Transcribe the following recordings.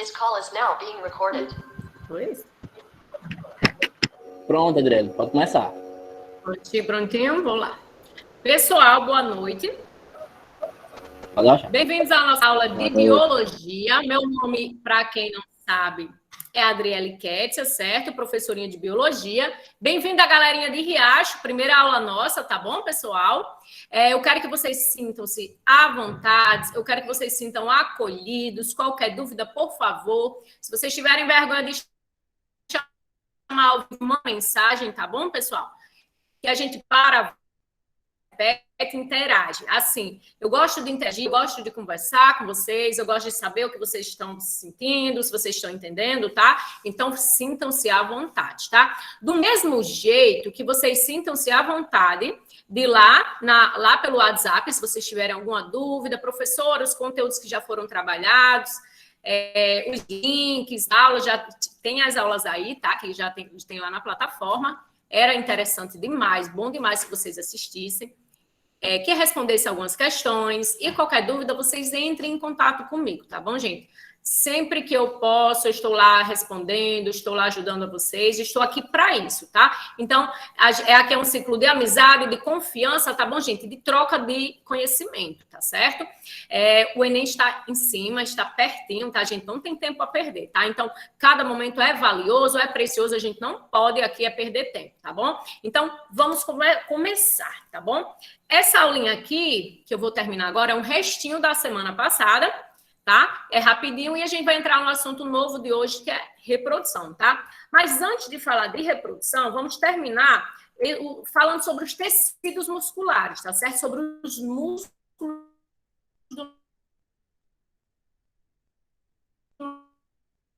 This call is now being recorded. Pois. Pronto, Adriele, pode começar. Prontinho, vou lá. Pessoal, boa noite. Bem-vindos à nossa aula de biologia. Meu nome, para quem não sabe, é Adriele Ketia, certo? Professorinha de biologia. Bem-vinda, galerinha de Riacho, primeira aula nossa, tá bom, pessoal? Eu quero que vocês sintam-se à vontade, eu quero que vocês se sintam acolhidos. Qualquer dúvida, por favor, se vocês tiverem vergonha de chamar uma mensagem, tá bom, pessoal? Que a gente para, interage. Assim, eu gosto de interagir, eu gosto de conversar com vocês, eu gosto de saber o que vocês estão sentindo, se vocês estão entendendo, tá? Então, sintam-se à vontade, tá? Do mesmo jeito que vocês sintam-se à vontade de ir lá pelo WhatsApp, se vocês tiverem alguma dúvida, professora, os conteúdos que já foram trabalhados, os links, aulas, já tem as aulas aí, tá? Que já tem lá na plataforma. Era interessante demais, bom demais que vocês assistissem. Que respondesse algumas questões e qualquer dúvida, vocês entrem em contato comigo, tá bom, gente? Sempre que eu posso, eu estou lá respondendo, estou lá ajudando vocês, estou aqui para isso, tá? Então, aqui é um ciclo de amizade, de confiança, tá bom, gente? De troca de conhecimento, tá certo? O Enem está em cima, está pertinho, tá, gente? Não tem tempo a perder, tá? Então, cada momento é valioso, é precioso, a gente não pode aqui perder tempo, tá bom? Então, vamos começar, tá bom? Essa aulinha aqui, que eu vou terminar agora, é um restinho da semana passada, tá? É rapidinho e a gente vai entrar no assunto novo de hoje, que é reprodução, tá? Mas antes de falar de reprodução, vamos terminar falando sobre os tecidos musculares, tá certo? Sobre os músculos do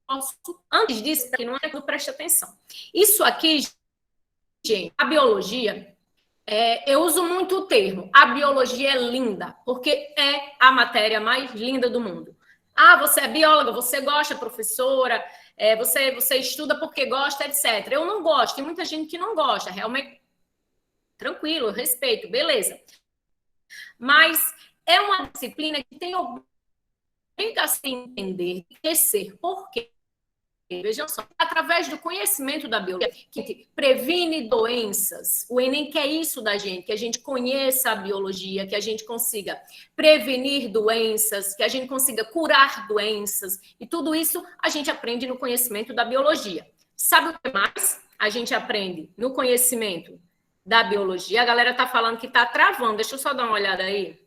nosso... Antes disso, aqui não preste atenção. Isso aqui, gente, a biologia... eu uso muito o termo, a biologia é linda, porque é a matéria mais linda do mundo. Ah, você é bióloga, você gosta, professora, você estuda porque gosta, etc. Eu não gosto, tem muita gente que não gosta, realmente, tranquilo, eu respeito, beleza. Mas é uma disciplina que tem obrigação de entender, de crescer. Por quê? Vejam só, através do conhecimento da biologia, que previne doenças. O Enem quer isso da gente, que a gente conheça a biologia, que a gente consiga prevenir doenças, que a gente consiga curar doenças. E tudo isso a gente aprende no conhecimento da biologia. Sabe o que mais a gente aprende no conhecimento da biologia? A galera está falando que está travando. Deixa eu só dar uma olhada aí.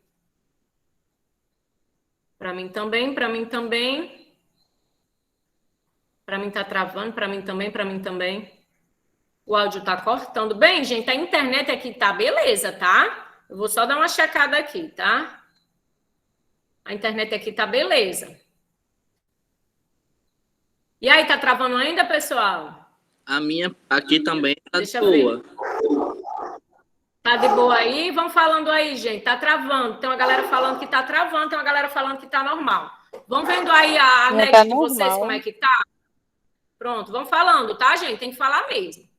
Para mim também, para mim também. Para mim tá travando, para mim também. O áudio tá cortando. Bem, gente, a internet aqui tá beleza, tá? Eu vou só dar uma checada aqui, tá? A internet aqui tá beleza. E aí, tá travando ainda, pessoal? A minha aqui também tá de boa. Tá de boa aí? Vão falando aí, gente. Tá travando. Tem uma galera falando que tá travando, tem uma galera falando que tá normal. Vão vendo aí a net tá de vocês, como é que tá? Pronto, vão falando, tá, gente? Tem que falar mesmo.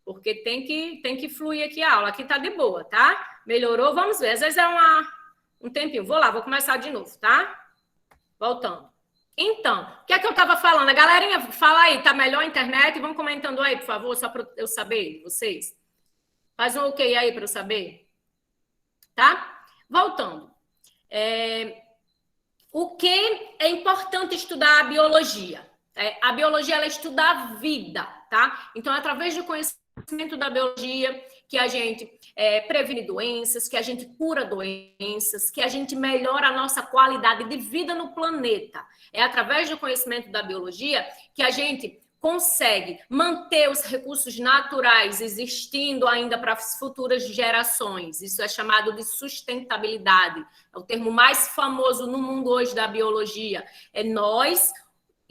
Porque tem que fluir aqui a aula. Aqui tá de boa, tá? Melhorou? Vamos ver. Às vezes é um tempinho. Vou lá, vou começar de novo, tá? Voltando. Então, o que é que eu tava falando? A galerinha, fala aí, tá melhor a internet? Vão comentando aí, por favor, só para eu saber, vocês. Faz um ok aí para eu saber. Tá? Voltando. O que é importante estudar a biologia? A biologia, ela estuda a vida, tá? Então, é através do conhecimento da biologia que a gente previne doenças, que a gente cura doenças, que a gente melhora a nossa qualidade de vida no planeta. É através do conhecimento da biologia que a gente consegue manter os recursos naturais existindo ainda para as futuras gerações. Isso é chamado de sustentabilidade. É o termo mais famoso no mundo hoje da biologia. Nós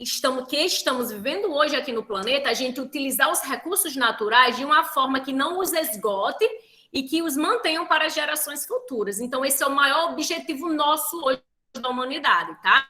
estamos vivendo hoje aqui no planeta, a gente utilizar os recursos naturais de uma forma que não os esgote e que os mantenham para as gerações futuras. Então, esse é o maior objetivo nosso hoje da humanidade, tá?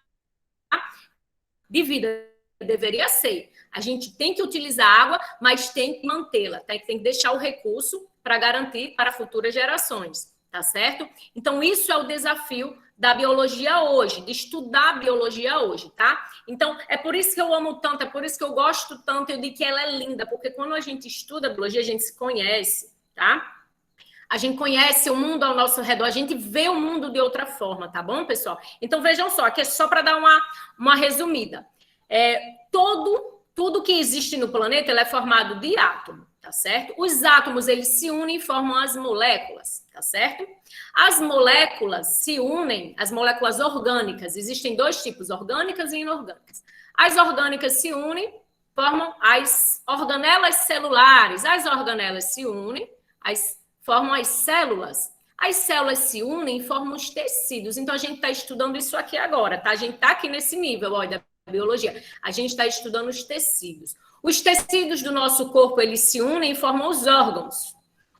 De vida, deveria ser. A gente tem que utilizar a água, mas tem que mantê-la, tá? Tem que deixar o recurso para garantir para futuras gerações, tá certo? Então, isso é o desafio da biologia hoje, de estudar a biologia hoje, tá? Então, é por isso que eu amo tanto, é por isso que eu gosto tanto, eu digo que ela é linda, porque quando a gente estuda a biologia, a gente se conhece, tá? A gente conhece o mundo ao nosso redor, a gente vê o mundo de outra forma, tá bom, pessoal? Então, vejam só, aqui é só para dar uma resumida. Tudo que existe no planeta ele é formado de átomo, tá certo? Os átomos, eles se unem e formam as moléculas, tá certo? As moléculas se unem, as moléculas orgânicas, existem dois tipos, orgânicas e inorgânicas. As orgânicas se unem, formam as organelas celulares. As organelas se unem, formam as células. As células se unem e formam os tecidos. Então, a gente está estudando isso aqui agora, tá? A gente está aqui nesse nível, ó, da biologia. A gente está estudando os tecidos. Os tecidos do nosso corpo, eles se unem e formam os órgãos.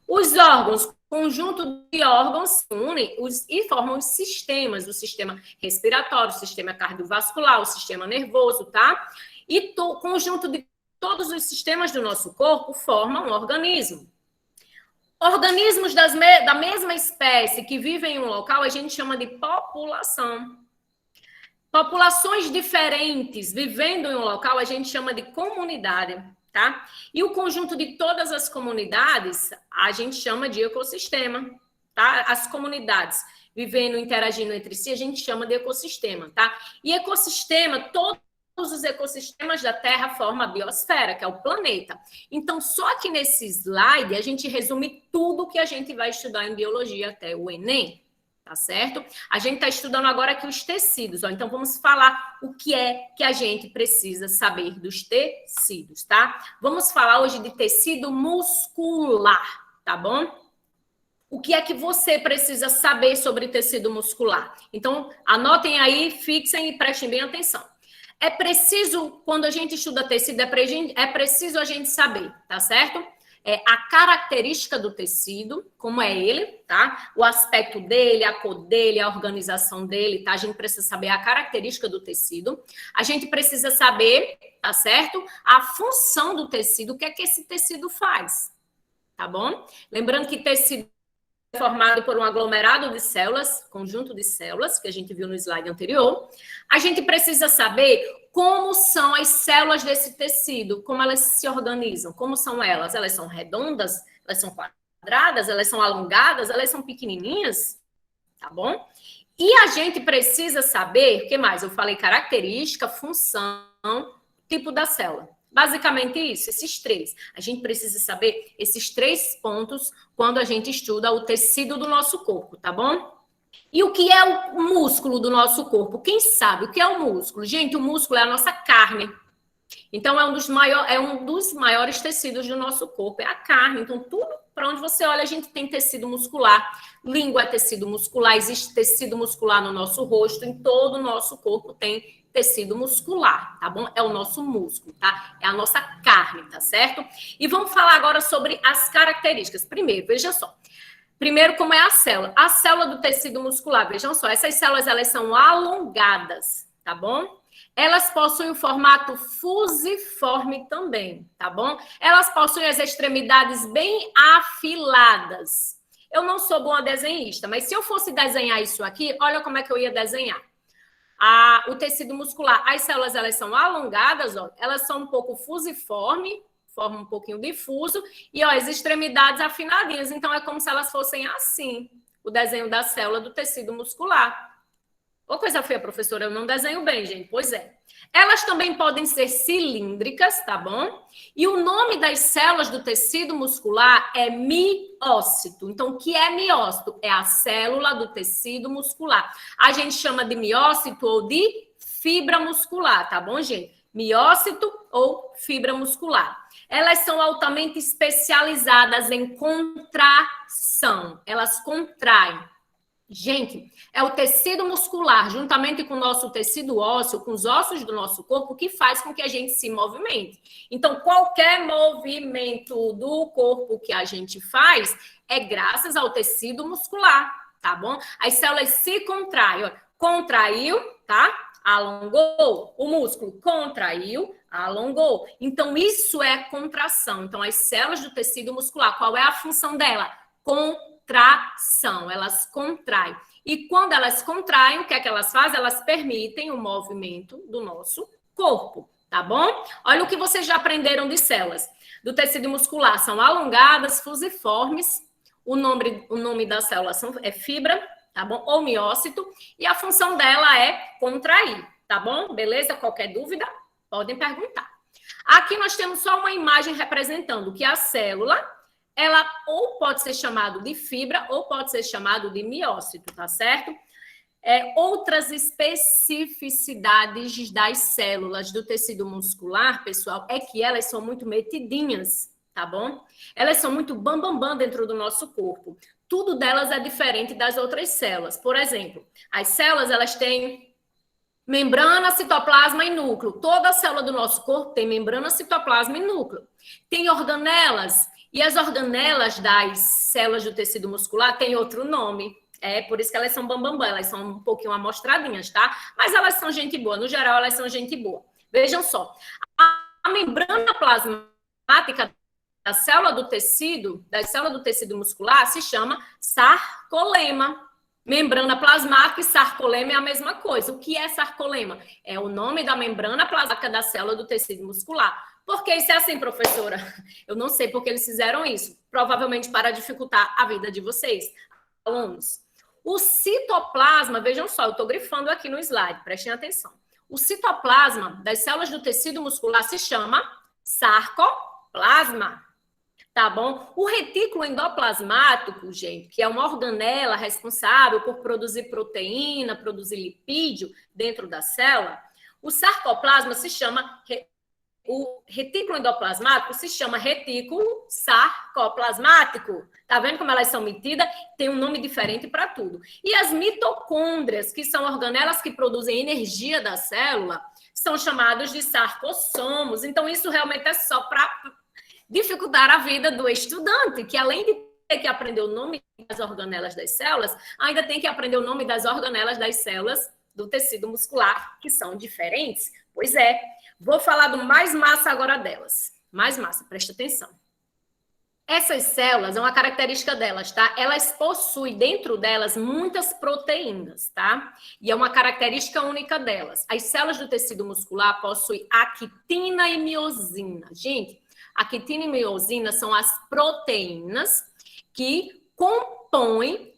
Os órgãos, conjunto de órgãos, se unem e formam os sistemas. O sistema respiratório, o sistema cardiovascular, o sistema nervoso, tá? E o conjunto de todos os sistemas do nosso corpo formam um organismo. Organismos da mesma espécie que vivem em um local, a gente chama de população. Populações diferentes vivendo em um local, a gente chama de comunidade, tá? E o conjunto de todas as comunidades, a gente chama de ecossistema, tá? As comunidades vivendo, interagindo entre si, a gente chama de ecossistema, tá? E ecossistema, todos os ecossistemas da Terra formam a biosfera, que é o planeta. Então, só que nesse slide, a gente resume tudo que a gente vai estudar em biologia até o Enem, tá certo? A gente está estudando agora aqui os tecidos, ó. Então, vamos falar o que é que a gente precisa saber dos tecidos, tá? Vamos falar hoje de tecido muscular, tá bom? O que é que você precisa saber sobre tecido muscular? Então, anotem aí, fixem e prestem bem atenção. É preciso, quando a gente estuda tecido, é preciso a gente saber, tá certo? A característica do tecido, como é ele, tá? O aspecto dele, a cor dele, a organização dele, tá? A gente precisa saber a característica do tecido. A gente precisa saber, tá certo? A função do tecido, o que é que esse tecido faz, tá bom? Lembrando que tecido é formado por um aglomerado de células, conjunto de células, que a gente viu no slide anterior. A gente precisa saber como são as células desse tecido, como elas se organizam, como são elas. Elas são redondas, elas são quadradas, elas são alongadas, elas são pequenininhas, tá bom? E a gente precisa saber, o que mais? Eu falei característica, função, tipo da célula. Basicamente isso, esses três. A gente precisa saber esses 3 pontos quando a gente estuda o tecido do nosso corpo, tá bom? E o que é o músculo do nosso corpo? Quem sabe o que é o músculo? Gente, o músculo é a nossa carne. Então, é um dos maiores tecidos do nosso corpo, é a carne. Então, tudo para onde você olha, a gente tem tecido muscular. Língua é tecido muscular, existe tecido muscular no nosso rosto, em todo o nosso corpo tem tecido muscular, tá bom? É o nosso músculo, tá? É a nossa carne, tá certo? E vamos falar agora sobre as características. Primeiro, veja só. Primeiro, como é a célula? A célula do tecido muscular, vejam só, essas células, elas são alongadas, tá bom? Elas possuem o formato fusiforme também, tá bom? Elas possuem as extremidades bem afiladas. Eu não sou boa desenhista, mas se eu fosse desenhar isso aqui, olha como é que eu ia desenhar. O tecido muscular, as células, elas são alongadas, ó, elas são um pouco fusiforme, formam um pouquinho difuso, e ó, as extremidades afinadinhas, então é como se elas fossem assim, o desenho da célula do tecido muscular. Ô, coisa feia, professora, eu não desenho bem, gente. Pois é. Elas também podem ser cilíndricas, tá bom? E o nome das células do tecido muscular é miócito. Então, o que é miócito? É a célula do tecido muscular. A gente chama de miócito ou de fibra muscular, tá bom, gente? Miócito ou fibra muscular. Elas são altamente especializadas em contração. Elas contraem. Gente, é o tecido muscular, juntamente com o nosso tecido ósseo, com os ossos do nosso corpo, que faz com que a gente se movimente. Então, qualquer movimento do corpo que a gente faz é graças ao tecido muscular, tá bom? As células se contraem, ó. Contraiu, tá? Alongou. O músculo contraiu, alongou. Então, isso é contração. Então, as células do tecido muscular, qual é a função dela? Contração, elas contraem. E quando elas contraem, o que é que elas fazem? Elas permitem o movimento do nosso corpo, tá bom? Olha o que vocês já aprenderam de células do tecido muscular. São alongadas, fusiformes. O nome da célula é fibra, tá bom? Ou miócito. E a função dela é contrair, tá bom? Beleza? Qualquer dúvida? Podem perguntar. Aqui nós temos só uma imagem representando que a célula, ela ou pode ser chamada de fibra ou pode ser chamada de miócito, tá certo? Outras especificidades das células do tecido muscular, pessoal, é que elas são muito metidinhas, tá bom? Elas são muito bambambam dentro do nosso corpo. Tudo delas é diferente das outras células. Por exemplo, as células, elas têm membrana, citoplasma e núcleo. Toda célula do nosso corpo tem membrana, citoplasma e núcleo. Tem organelas, e as organelas das células do tecido muscular têm outro nome. Por isso que elas são bambambam, elas são um pouquinho amostradinhas, tá? Mas elas são gente boa, no geral elas são gente boa. Vejam só, a membrana plasmática das células do tecido muscular se chama sarcolema. Membrana plasmática e sarcolema é a mesma coisa. O que é sarcolema? É o nome da membrana plasmática da célula do tecido muscular. Por que isso é assim, professora? Eu não sei porque eles fizeram isso. Provavelmente para dificultar a vida de vocês, alunos. O citoplasma, vejam só, eu estou grifando aqui no slide, prestem atenção. O citoplasma das células do tecido muscular se chama sarcoplasma, tá bom? O retículo endoplasmático, gente, que é uma organela responsável por produzir proteína, produzir lipídio dentro da célula, o sarcoplasma se chama... O retículo endoplasmático se chama retículo sarcoplasmático. Tá vendo como elas são metidas? Tem um nome diferente para tudo. E as mitocôndrias, que são organelas que produzem energia da célula, são chamadas de sarcossomos. Então, isso realmente é só para dificultar a vida do estudante, que além de ter que aprender o nome das organelas das células, ainda tem que aprender o nome das organelas das células do tecido muscular, que são diferentes. Pois é. Vou falar do mais massa agora delas. Mais massa, presta atenção. Essas células, é uma característica delas, tá? Elas possuem dentro delas muitas proteínas, tá? E é uma característica única delas. As células do tecido muscular possuem actina e miosina. Gente, actina e miosina são as proteínas que compõem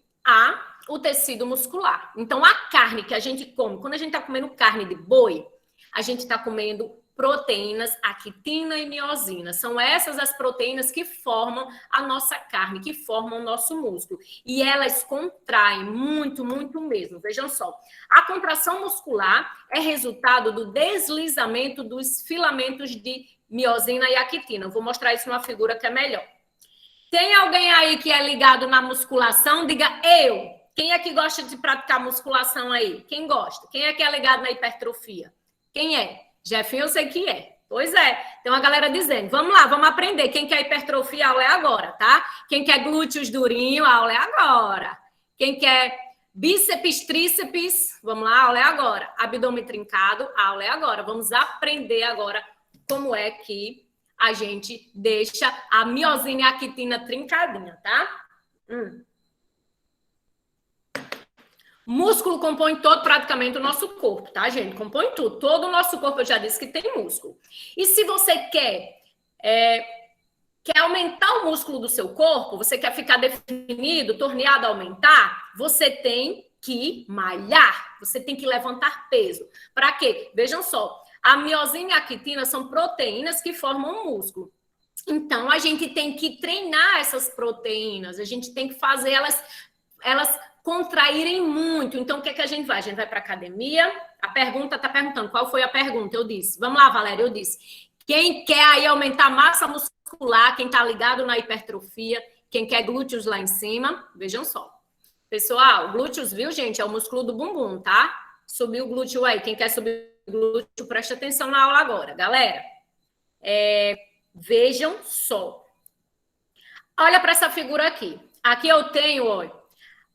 o tecido muscular. Então, a carne que a gente come, quando a gente está comendo carne de boi, a gente está comendo proteínas actina e miosina. São essas as proteínas que formam a nossa carne, que formam o nosso músculo. E elas contraem muito, muito mesmo. Vejam só. A contração muscular é resultado do deslizamento dos filamentos de miosina e actina. Eu vou mostrar isso numa figura que é melhor. Tem alguém aí que é ligado na musculação? Diga eu. Quem é que gosta de praticar musculação aí? Quem gosta? Quem é que é ligado na hipertrofia? Quem é? Jefinho, eu sei que é. Pois é. Tem uma galera dizendo, vamos lá, vamos aprender. Quem quer hipertrofia, a aula é agora, tá? Quem quer glúteos durinho, a aula é agora. Quem quer bíceps, tríceps, vamos lá, a aula é agora. Abdômen trincado, a aula é agora. Vamos aprender agora como é que a gente deixa a miosina e a actina trincadinha, tá? Músculo compõe todo praticamente o nosso corpo, tá, gente? Compõe tudo. Todo o nosso corpo, eu já disse que tem músculo. E se você quer aumentar o músculo do seu corpo, você quer ficar definido, torneado, aumentar, você tem que malhar, você tem que levantar peso. Para quê? Vejam só, a miosina e a actina são proteínas que formam o músculo. Então, a gente tem que treinar essas proteínas, a gente tem que fazer elas contraírem muito. Então, o que é que a gente vai? A gente vai para a academia. A pergunta está perguntando, qual foi a pergunta? Eu disse, vamos lá, Valéria, eu disse. Quem quer aí aumentar a massa muscular, quem está ligado na hipertrofia, quem quer glúteos lá em cima, vejam só. Pessoal, glúteos, viu, gente? É o músculo do bumbum, tá? Subiu o glúteo aí. Quem quer subir o glúteo, presta atenção na aula agora. Galera, vejam só. Olha para essa figura aqui. Aqui eu tenho, olha,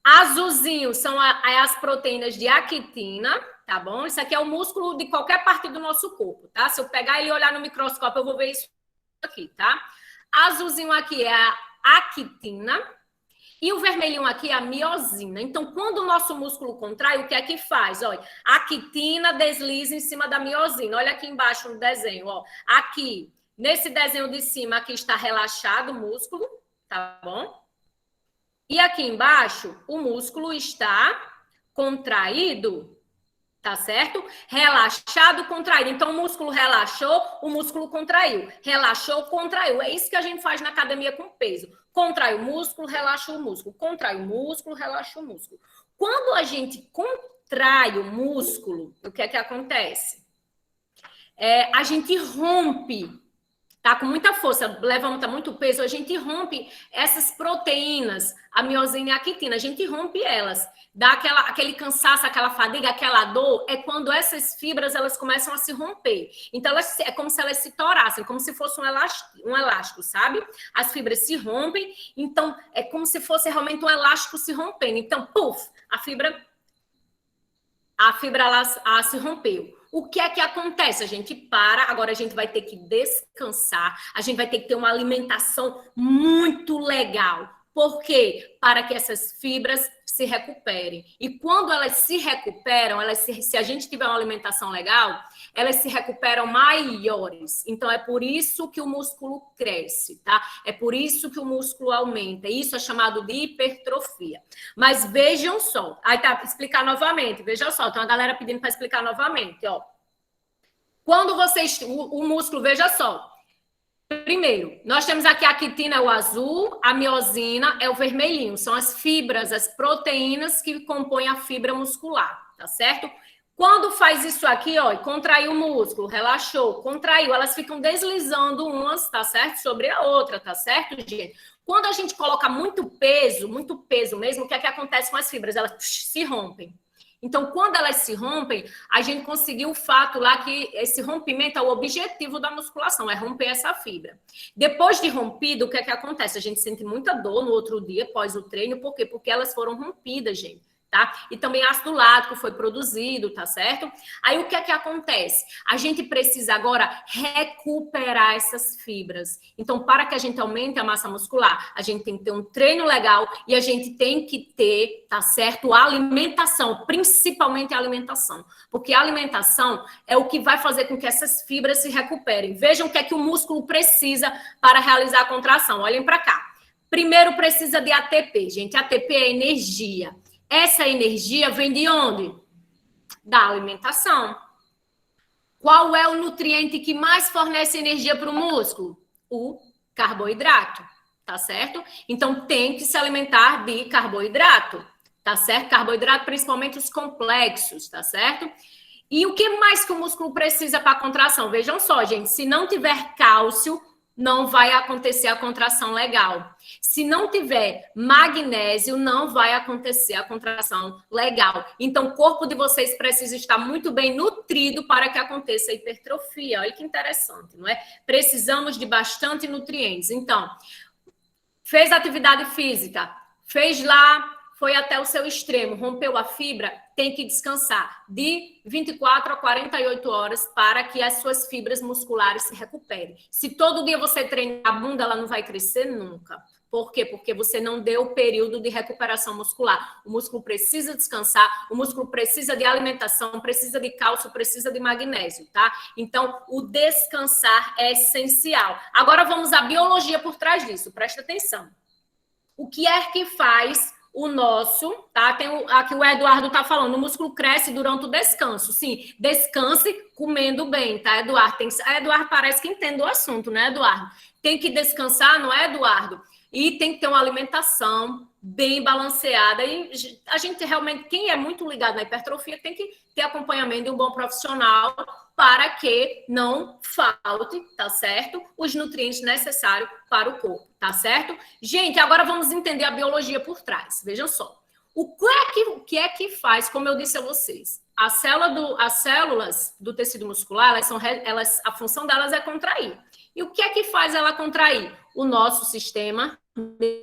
azulzinho são as proteínas de actina, tá bom? Isso aqui é o músculo de qualquer parte do nosso corpo, tá? Se eu pegar e olhar no microscópio, eu vou ver isso aqui, tá? Azulzinho aqui é a actina E o vermelhinho aqui é a miosina. Então, quando o nosso músculo contrai, o que é que faz? Olha, a quitina desliza em cima da miosina. Olha aqui embaixo no desenho, ó. Aqui, nesse desenho de cima, aqui está relaxado o músculo, tá bom? E aqui embaixo, o músculo está contraído, tá certo? Relaxado, contraído. Então, o músculo relaxou, o músculo contraiu. Relaxou, contraiu. É isso que a gente faz na academia com peso. Contrai o músculo, relaxa o músculo. Contrai o músculo, relaxa o músculo. Quando a gente contrai o músculo, o que é que acontece? A gente rompe, tá com muita força, levanta muito peso, a gente rompe essas proteínas, a miosina e a quitina, a gente rompe elas. Dá aquele cansaço, aquela fadiga, aquela dor, é quando essas fibras elas começam a se romper. Então, é como se elas se torassem, como se fosse um elástico, sabe? As fibras se rompem, então é como se fosse realmente um elástico se rompendo. Então, puf, a fibra ela se rompeu. O que é que acontece? A gente para, agora a gente vai ter que descansar, a gente vai ter que ter uma alimentação muito legal. Por quê? Para que essas fibras se recuperem. E quando elas se recuperam, se a gente tiver uma alimentação legal, elas se recuperam maiores. Então, é por isso que o músculo cresce, tá? É por isso que o músculo aumenta. Isso é chamado de hipertrofia. Mas vejam só. Aí tá, explicar novamente. Veja só, tem uma galera pedindo para explicar novamente, ó. Quando o músculo, veja só. Primeiro, nós temos aqui a quitina, é o azul, a miosina é o vermelhinho. São as fibras, as proteínas que compõem a fibra muscular, tá certo? Quando faz isso aqui, ó, contraiu o músculo, relaxou, contraiu, elas ficam deslizando umas, tá certo? Sobre a outra, tá certo, gente? Quando a gente coloca muito peso mesmo, o que é que acontece com as fibras? Elas se rompem. Então, quando elas se rompem, a gente conseguiu o fato lá que esse rompimento é o objetivo da musculação, é romper essa fibra. Depois de rompido, o que é que acontece? A gente sente muita dor no outro dia, após o treino, por quê? Porque elas foram rompidas, gente. Tá? E também ácido lático foi produzido, tá certo? Aí o que é que acontece? A gente precisa agora recuperar essas fibras. Então, para que a gente aumente a massa muscular, a gente tem que ter um treino legal e a gente tem que ter, tá certo? A alimentação, principalmente a alimentação. Porque a alimentação é o que vai fazer com que essas fibras se recuperem. Vejam o que é que o músculo precisa para realizar a contração. Olhem para cá. Primeiro precisa de ATP, gente. ATP é energia. Essa energia vem de onde? Da alimentação. Qual é o nutriente que mais fornece energia para o músculo? O carboidrato, tá certo? Então, tem que se alimentar de carboidrato, tá certo? Carboidrato, principalmente os complexos, tá certo? E o que mais que o músculo precisa para a contração? Vejam só, gente, se não tiver cálcio, não vai acontecer a contração legal. Se não tiver magnésio, não vai acontecer a contração legal. Então, o corpo de vocês precisa estar muito bem nutrido para que aconteça a hipertrofia. Olha que interessante, não é? Precisamos de bastante nutrientes. Então, fez atividade física, fez lá, foi até o seu extremo, rompeu a fibra, tem que descansar de 24 a 48 horas para que as suas fibras musculares se recuperem. Se todo dia você treinar a bunda, ela não vai crescer nunca. Por quê? Porque você não deu o período de recuperação muscular. O músculo precisa descansar, o músculo precisa de alimentação, precisa de cálcio, precisa de magnésio, tá? Então, o descansar é essencial. Agora vamos à biologia por trás disso, presta atenção. O que é que faz o nosso, tá? Aqui o Eduardo tá falando, o músculo cresce durante o descanso. Sim, descanse comendo bem, tá, Eduardo? Eduardo parece que entende o assunto, né, Eduardo? Tem que descansar, não é, Eduardo? E tem que ter uma alimentação bem balanceada. E a gente realmente, quem é muito ligado na hipertrofia, tem que ter acompanhamento de um bom profissional para que não falte, tá certo? Os nutrientes necessários para o corpo, tá certo? Gente, agora vamos entender a biologia por trás. Vejam só. O que é que faz, como eu disse a vocês, as células do tecido muscular, a função delas é contrair. E o que é que faz ela contrair? O nosso sistema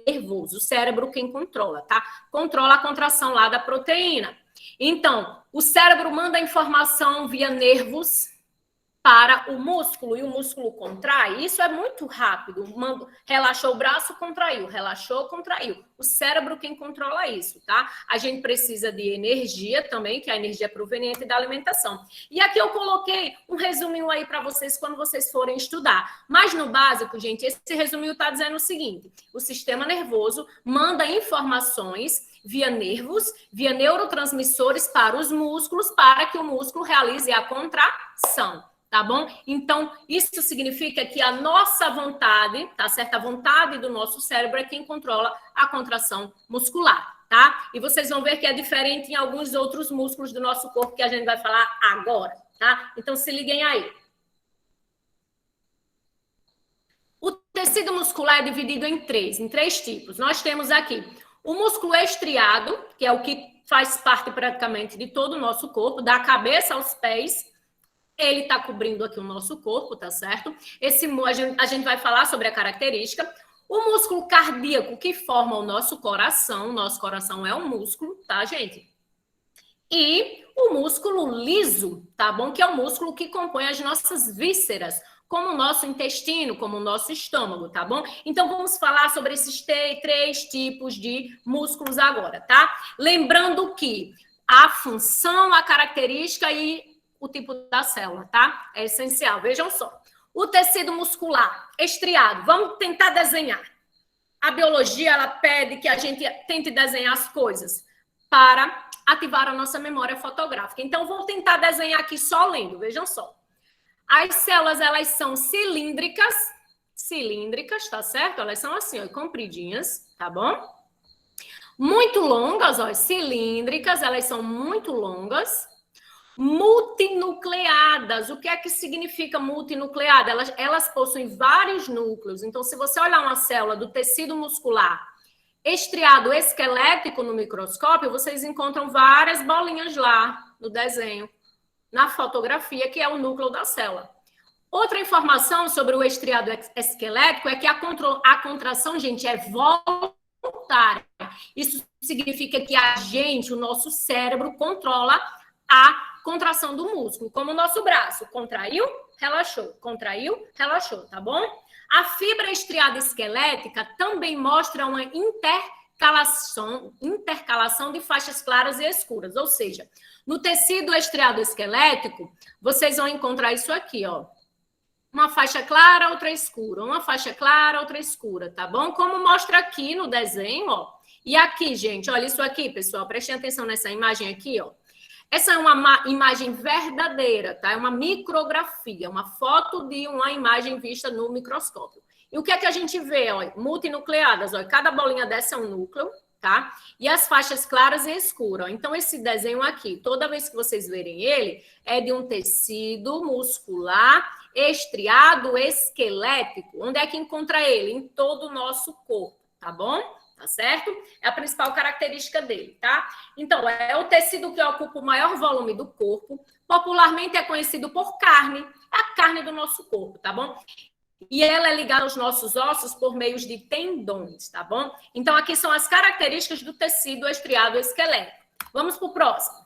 nervoso, o cérebro quem controla, tá? Controla a contração lá da proteína. Então, o cérebro manda a informação via nervos para o músculo e o músculo contrai, isso é muito rápido. Relaxou o braço, contraiu, relaxou, contraiu. O cérebro quem controla isso, tá? A gente precisa de energia também, que a energia é proveniente da alimentação. E aqui eu coloquei um resuminho aí para vocês quando vocês forem estudar. Mas no básico, gente, esse resuminho está dizendo o seguinte: o sistema nervoso manda informações via nervos, via neurotransmissores para os músculos, para que o músculo realize a contração. Tá bom? Então, isso significa que a nossa vontade, tá certo? A vontade do nosso cérebro é quem controla a contração muscular, tá? E vocês vão ver que é diferente em alguns outros músculos do nosso corpo que a gente vai falar agora, tá? Então, se liguem aí. O tecido muscular é dividido em três tipos. Nós temos aqui o músculo estriado, que é o que faz parte praticamente de todo o nosso corpo, da cabeça aos pés. Ele está cobrindo aqui o nosso corpo, tá certo? A gente vai falar sobre a característica. O músculo cardíaco que forma o nosso coração é um músculo, tá, gente? E o músculo liso, tá bom? Que é o músculo que compõe as nossas vísceras, como o nosso intestino, como o nosso estômago, tá bom? Então, vamos falar sobre esses três tipos de músculos agora, tá? Lembrando que a função, a característica e o tipo da célula, tá? É essencial. Vejam só. O tecido muscular estriado. Vamos tentar desenhar. A biologia, ela pede que a gente tente desenhar as coisas para ativar a nossa memória fotográfica. Então, vou tentar desenhar aqui só lendo. Vejam só. As células, elas são cilíndricas, tá certo? Elas são assim, ó, compridinhas, tá bom? Muito longas, ó, cilíndricas, elas são muito longas. Multinucleadas. O que é que significa multinucleada? Elas possuem vários núcleos. Então, se você olhar uma célula do tecido muscular estriado esquelético no microscópio, vocês encontram várias bolinhas lá no desenho, na fotografia, que é o núcleo da célula. Outra informação sobre o estriado esquelético é que a contração, gente, é voluntária. Isso significa que a gente, o nosso cérebro, controla a contração do músculo, como o nosso braço. Contraiu, relaxou, tá bom? A fibra estriada esquelética também mostra uma intercalação de faixas claras e escuras, ou seja, no tecido estriado esquelético, vocês vão encontrar isso aqui, ó. Uma faixa clara, outra escura, uma faixa clara, outra escura, tá bom? Como mostra aqui no desenho, ó. E aqui, gente, olha isso aqui, pessoal, prestem atenção nessa imagem aqui, ó. Essa é uma imagem verdadeira, tá? É uma micrografia, uma foto de uma imagem vista no microscópio. E o que é que a gente vê? Ó, multinucleadas, ó, cada bolinha dessa é um núcleo, tá? E as faixas claras e escuras. Então, esse desenho aqui, toda vez que vocês verem ele, é de um tecido muscular estriado esquelético. Onde é que encontra ele? Em todo o nosso corpo, tá bom? Tá certo? É a principal característica dele, tá? Então, é o tecido que ocupa o maior volume do corpo. Popularmente é conhecido por carne. É a carne do nosso corpo, tá bom? E ela é ligada aos nossos ossos por meio de tendões, tá bom? Então, aqui são as características do tecido estriado esquelético. Vamos pro próximo.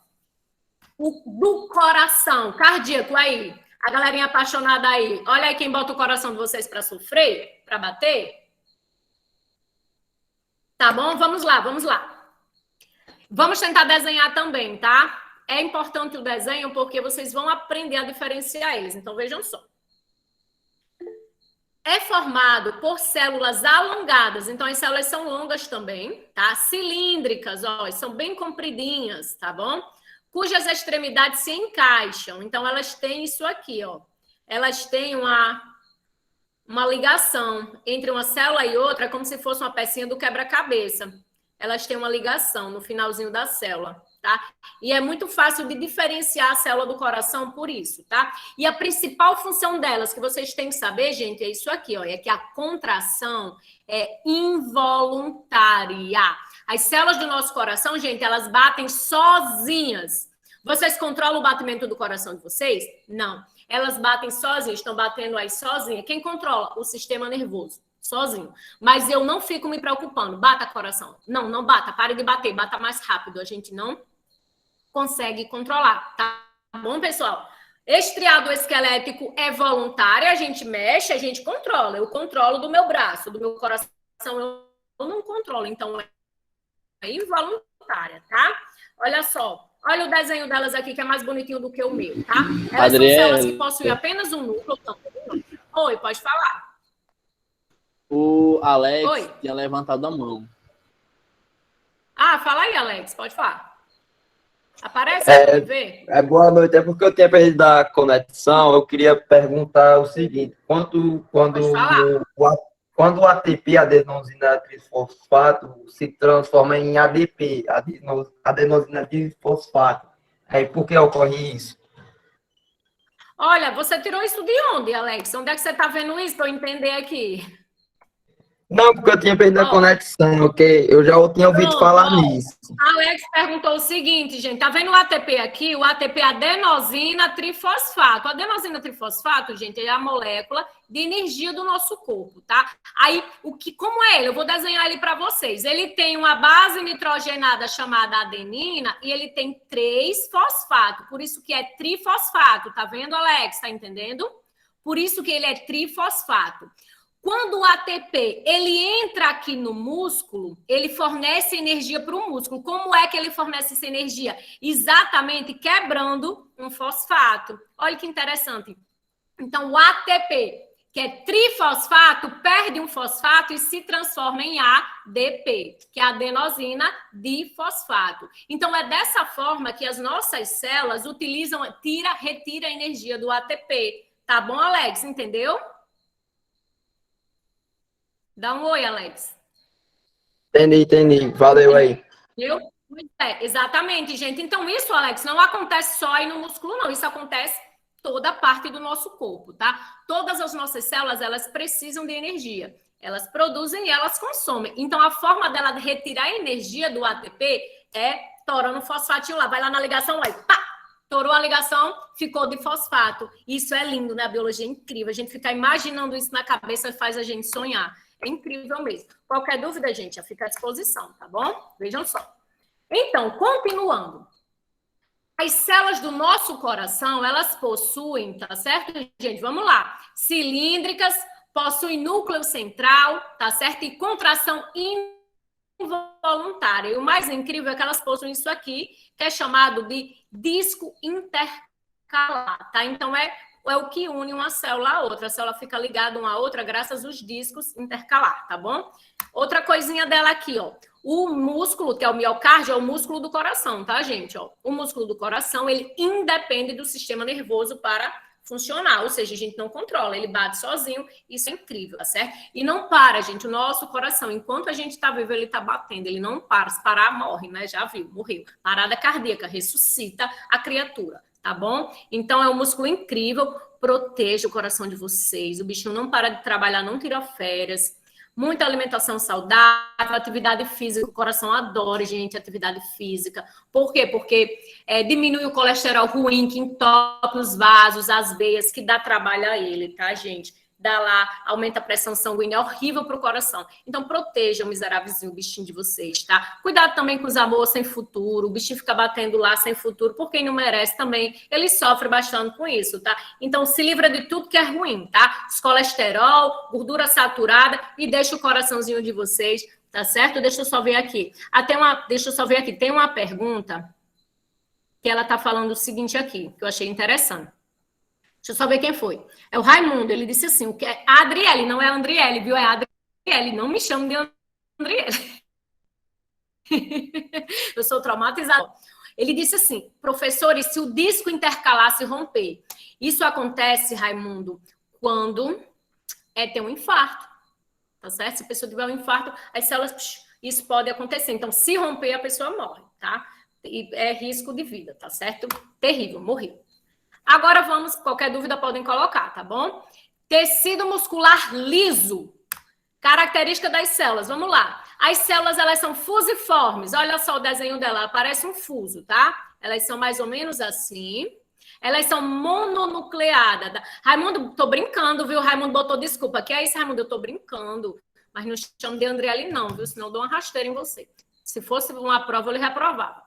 O do coração cardíaco aí. A galerinha apaixonada aí. Olha aí quem bota o coração de vocês para sofrer, para bater. Tá bom? Vamos lá. Vamos tentar desenhar também, tá? É importante o desenho porque vocês vão aprender a diferenciar eles. Então, vejam só. É formado por células alongadas. Então, as células são longas também, tá? Cilíndricas, ó, são bem compridinhas, tá bom? Cujas extremidades se encaixam. Então, elas têm isso aqui, ó. Elas têm uma ligação entre uma célula e outra, como se fosse uma pecinha do quebra-cabeça. Elas têm uma ligação no finalzinho da célula, tá? E é muito fácil de diferenciar a célula do coração por isso, tá? E a principal função delas, que vocês têm que saber, gente, é isso aqui, ó, é que a contração é involuntária. As células do nosso coração, gente, elas batem sozinhas. Vocês controlam o batimento do coração de vocês? Não. Elas batem sozinhas, estão batendo aí sozinha. Quem controla? O sistema nervoso, sozinho. Mas eu não fico me preocupando. Bata coração. Não, não bata. Pare de bater. Bata mais rápido. A gente não consegue controlar. Tá bom, pessoal? Estriado esquelético é voluntário, a gente mexe, a gente controla. Eu controlo do meu braço, do meu coração eu não controlo, então é involuntária, tá? Olha só, olha o desenho delas aqui, que é mais bonitinho do que o meu, tá? Elas são células que possuem apenas um núcleo. Oi, pode falar. O Alex Oi. tinha levantado a mão. Ah, fala aí, Alex, pode falar. Aparece aí pra ver? Boa noite, é porque eu tinha perdido a conexão. Eu queria perguntar o seguinte: Pode falar. quando o ATP, adenosina trifosfato, se transforma em ADP, adenosina trifosfato, aí por que ocorre isso? Olha, você tirou isso de onde, Alex? Onde é que você tá vendo isso para eu entender aqui? Não, porque eu tinha perdido a conexão, ok? Eu já tinha ouvido falar nisso. Alex perguntou o seguinte, gente, tá vendo o ATP aqui? O ATP é adenosina trifosfato. A adenosina trifosfato, gente, é a molécula de energia do nosso corpo, tá? Aí, como é ele? Eu vou desenhar ele para vocês. Ele tem uma base nitrogenada chamada adenina e ele tem 3 fosfato, por isso que é trifosfato, tá vendo, Alex? Tá entendendo? Por isso que ele é trifosfato. Quando o ATP ele entra aqui no músculo, ele fornece energia para o músculo. Como é que ele fornece essa energia? Exatamente quebrando um fosfato. Olha que interessante. Então, o ATP, que é trifosfato, perde um fosfato e se transforma em ADP, que é adenosina difosfato. Então, é dessa forma que as nossas células retira a energia do ATP. Tá bom, Alex? Entendeu? Dá um oi, Alex. Entendi. Valeu aí. Viu? Exatamente, gente. Então, isso, Alex, não acontece só aí no músculo, não. Isso acontece toda parte do nosso corpo, tá? Todas as nossas células, elas precisam de energia. Elas produzem e elas consomem. Então, a forma dela de retirar a energia do ATP é torando o fosfatinho lá. Vai lá na ligação, aí, pá! Torou a ligação, ficou de fosfato. Isso é lindo, né? A biologia é incrível. A gente ficar imaginando isso na cabeça faz a gente sonhar. É incrível mesmo. Qualquer dúvida, gente, fica à disposição, tá bom? Vejam só. Então, continuando. As células do nosso coração, elas possuem, tá certo, gente? Vamos lá. Cilíndricas, possuem núcleo central, tá certo? E contração involuntária. E o mais incrível é que elas possuem isso aqui, que é chamado de disco intercalar, tá? Então, é o que une uma célula à outra. A célula fica ligada uma à outra graças aos discos intercalar, tá bom? Outra coisinha dela aqui, ó. O músculo, que é o miocárdio, é o músculo do coração, tá, gente? Ó, o músculo do coração, ele independe do sistema nervoso para funcionar, ou seja, a gente não controla, ele bate sozinho, isso é incrível, tá certo? E não para, gente, o nosso coração, enquanto a gente tá vivo, ele tá batendo, ele não para, se parar, morre, né? Já viu, morreu. Parada cardíaca, ressuscita a criatura. Tá bom? Então, é um músculo incrível, proteja o coração de vocês, o bichinho não para de trabalhar, não tira férias, muita alimentação saudável, atividade física, o coração adora, gente, atividade física. Por quê? Porque diminui o colesterol ruim, que entope os vasos, as veias, que dá trabalho a ele, tá, gente? Dá lá, aumenta a pressão sanguínea, é horrível para o coração. Então, proteja o miserávelzinho, o bichinho de vocês, tá? Cuidado também com os amores sem futuro, o bichinho fica batendo lá sem futuro, por quem não merece também, ele sofre bastante com isso, tá? Então, se livra de tudo que é ruim, tá? Os colesterol, gordura saturada e deixa o coraçãozinho de vocês, tá certo? Deixa eu só ver aqui. Deixa eu só ver aqui, tem uma pergunta que ela tá falando o seguinte aqui, que eu achei interessante. Deixa eu só ver quem foi. É o Raimundo, ele disse assim, o que é a Adriele, não é a Andriele, viu? É a Adriele, não me chame de Andriele. Eu sou traumatizada. Ele disse assim, professor, e se o disco intercalar se romper? Isso acontece, Raimundo, quando tem um infarto, tá certo? Se a pessoa tiver um infarto, as células, isso pode acontecer. Então, se romper, a pessoa morre, tá? E é risco de vida, tá certo? Terrível, morreu. Agora vamos, qualquer dúvida podem colocar, tá bom? Tecido muscular liso. Característica das células, vamos lá. As células, elas são fusiformes. Olha só o desenho dela, parece um fuso, tá? Elas são mais ou menos assim. Elas são mononucleadas. Raimundo, tô brincando, viu? Raimundo botou desculpa. Que é isso, Raimundo? Eu tô brincando. Mas não chamo de Andriele não, viu? Senão eu dou uma rasteira em você. Se fosse uma prova, eu lhe reprovava.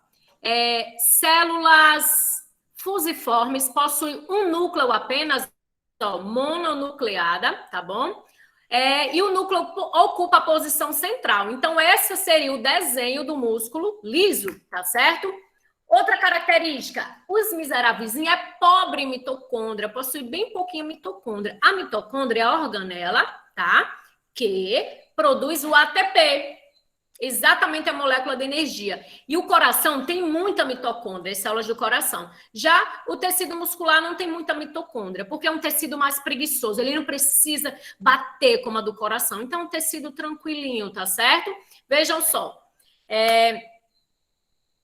Células fusiformes, possui um núcleo apenas, ó, mononucleada, tá bom? E o núcleo ocupa a posição central. Então, esse seria o desenho do músculo liso, tá certo? Outra característica, os miseráveis é pobre em mitocôndria, possui bem pouquinho mitocôndria. A mitocôndria é a organela, tá? Que produz o ATP, exatamente a molécula de energia. E o coração tem muita mitocôndria, as células do coração. Já o tecido muscular não tem muita mitocôndria, porque é um tecido mais preguiçoso, ele não precisa bater como a do coração. Então, é um tecido tranquilinho, tá certo? Vejam só.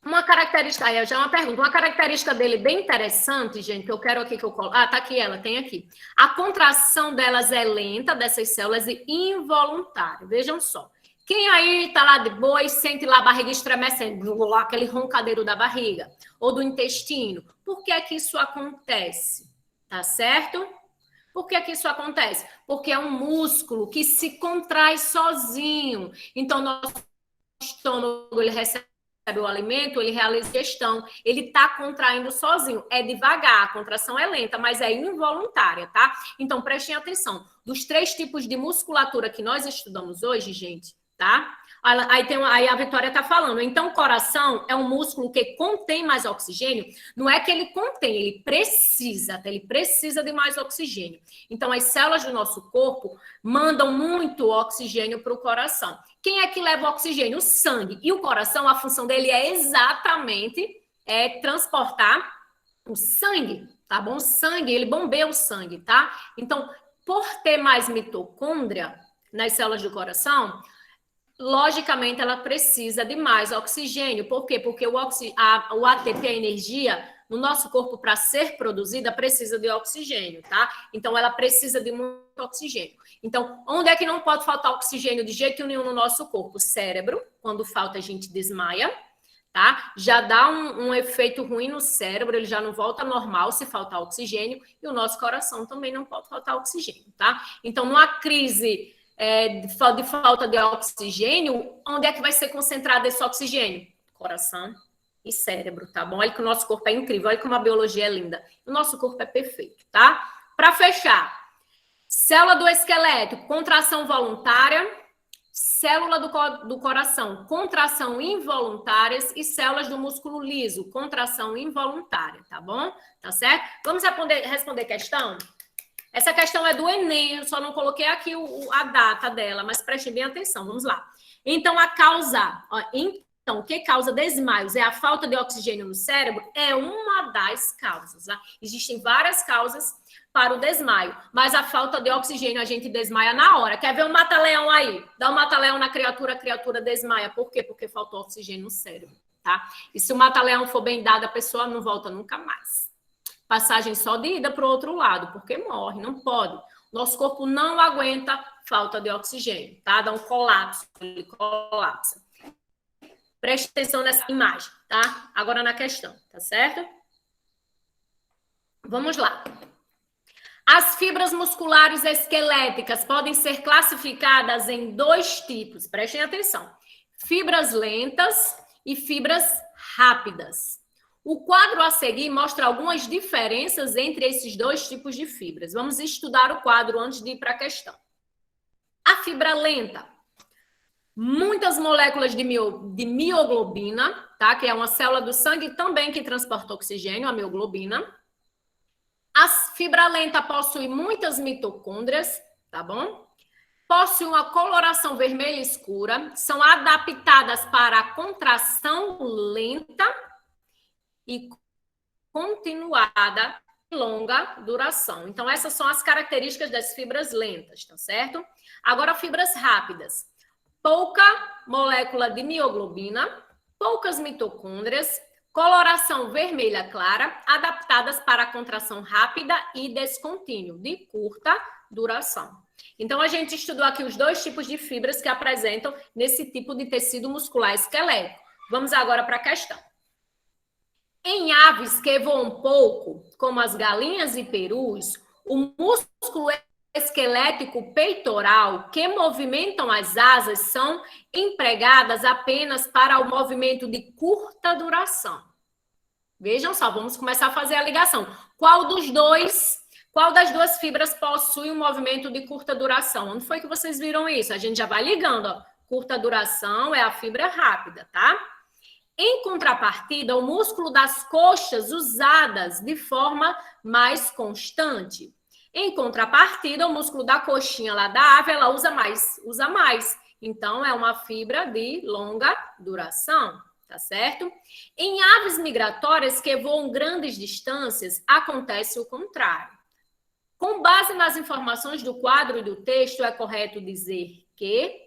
Uma característica, aí já é uma pergunta, uma característica dele bem interessante, gente, que eu quero aqui que eu coloque. Ah, tá aqui ela, tem aqui. A contração delas é lenta, dessas células, e involuntária. Vejam só. Quem aí tá lá de boa e sente lá a barriga estremecendo, aquele roncadeiro da barriga, ou do intestino, por que é que isso acontece? Tá certo? Por que é que isso acontece? Porque é um músculo que se contrai sozinho. Então, nosso estômago, ele recebe o alimento, ele realiza digestão, ele está contraindo sozinho. É devagar, a contração é lenta, mas é involuntária, tá? Então, prestem atenção. Dos 3 tipos de musculatura que nós estudamos hoje, gente, tá? Aí a Vitória está falando. Então, o coração é um músculo que contém mais oxigênio. Não é que ele contém, ele precisa de mais oxigênio. Então, as células do nosso corpo mandam muito oxigênio para o coração. Quem é que leva o oxigênio? O sangue. E o coração, a função dele é exatamente transportar o sangue, tá bom? O sangue, ele bombeia o sangue, tá? Então, por ter mais mitocôndria nas células do coração, logicamente, ela precisa de mais oxigênio. Por quê? Porque o ATP, a energia, no nosso corpo, para ser produzida, precisa de oxigênio, tá? Então, ela precisa de muito oxigênio. Então, onde é que não pode faltar oxigênio de jeito nenhum no nosso corpo? Cérebro, quando falta, a gente desmaia, tá? Já dá um efeito ruim no cérebro, ele já não volta ao normal se faltar oxigênio, e o nosso coração também não pode faltar oxigênio, tá? Então, numa crise de falta de oxigênio, onde é que vai ser concentrado esse oxigênio? Coração e cérebro, tá bom? Olha que o nosso corpo é incrível, olha como a biologia é linda. O nosso corpo é perfeito, tá? Para fechar, célula do esqueleto, contração voluntária, célula do coração, contração involuntárias, e células do músculo liso, contração involuntária, tá bom? Tá certo? Vamos responder questão? Essa questão é do Enem, eu só não coloquei aqui a data dela, mas prestem bem atenção, vamos lá. Então, a causa, o que causa desmaios é a falta de oxigênio no cérebro? É uma das causas, tá? Existem várias causas para o desmaio, mas a falta de oxigênio a gente desmaia na hora. Quer ver um mata-leão aí? Dá um mata-leão na criatura, a criatura desmaia. Por quê? Porque faltou oxigênio no cérebro, tá? E se o mata-leão for bem dado, a pessoa não volta nunca mais. Passagem só de ida para o outro lado, porque morre, não pode. Nosso corpo não aguenta falta de oxigênio, tá? Dá um colapso, ele colapsa. Preste atenção nessa imagem, tá? Agora na questão, tá certo? Vamos lá. As fibras musculares esqueléticas podem ser classificadas em 2 tipos, prestem atenção. Fibras lentas e fibras rápidas. O quadro a seguir mostra algumas diferenças entre esses 2 tipos de fibras. Vamos estudar o quadro antes de ir para a questão. A fibra lenta. Muitas moléculas de mioglobina, tá? Que é uma célula do sangue também que transporta oxigênio, a mioglobina. A fibra lenta possui muitas mitocôndrias, tá bom? Possui uma coloração vermelha escura, são adaptadas para a contração lenta e continuada de longa duração. Então, essas são as características das fibras lentas, tá certo? Agora, fibras rápidas. Pouca molécula de mioglobina, poucas mitocôndrias, coloração vermelha clara, adaptadas para a contração rápida e descontínua, de curta duração. Então, a gente estudou aqui os 2 tipos de fibras que apresentam nesse tipo de tecido muscular esquelético. Vamos agora para a questão. Em aves que voam pouco, como as galinhas e perus, o músculo esquelético peitoral que movimentam as asas são empregadas apenas para o movimento de curta duração. Vejam só, vamos começar a fazer a ligação. Qual das duas fibras possui um movimento de curta duração? Onde foi que vocês viram isso? A gente já vai ligando, ó. Curta duração é a fibra rápida, tá? Em contrapartida, o músculo das coxas usadas de forma mais constante. Em contrapartida, o músculo da coxinha lá da ave, ela usa mais. Então, é uma fibra de longa duração, tá certo? Em aves migratórias que voam grandes distâncias, acontece o contrário. Com base nas informações do quadro e do texto, é correto dizer que...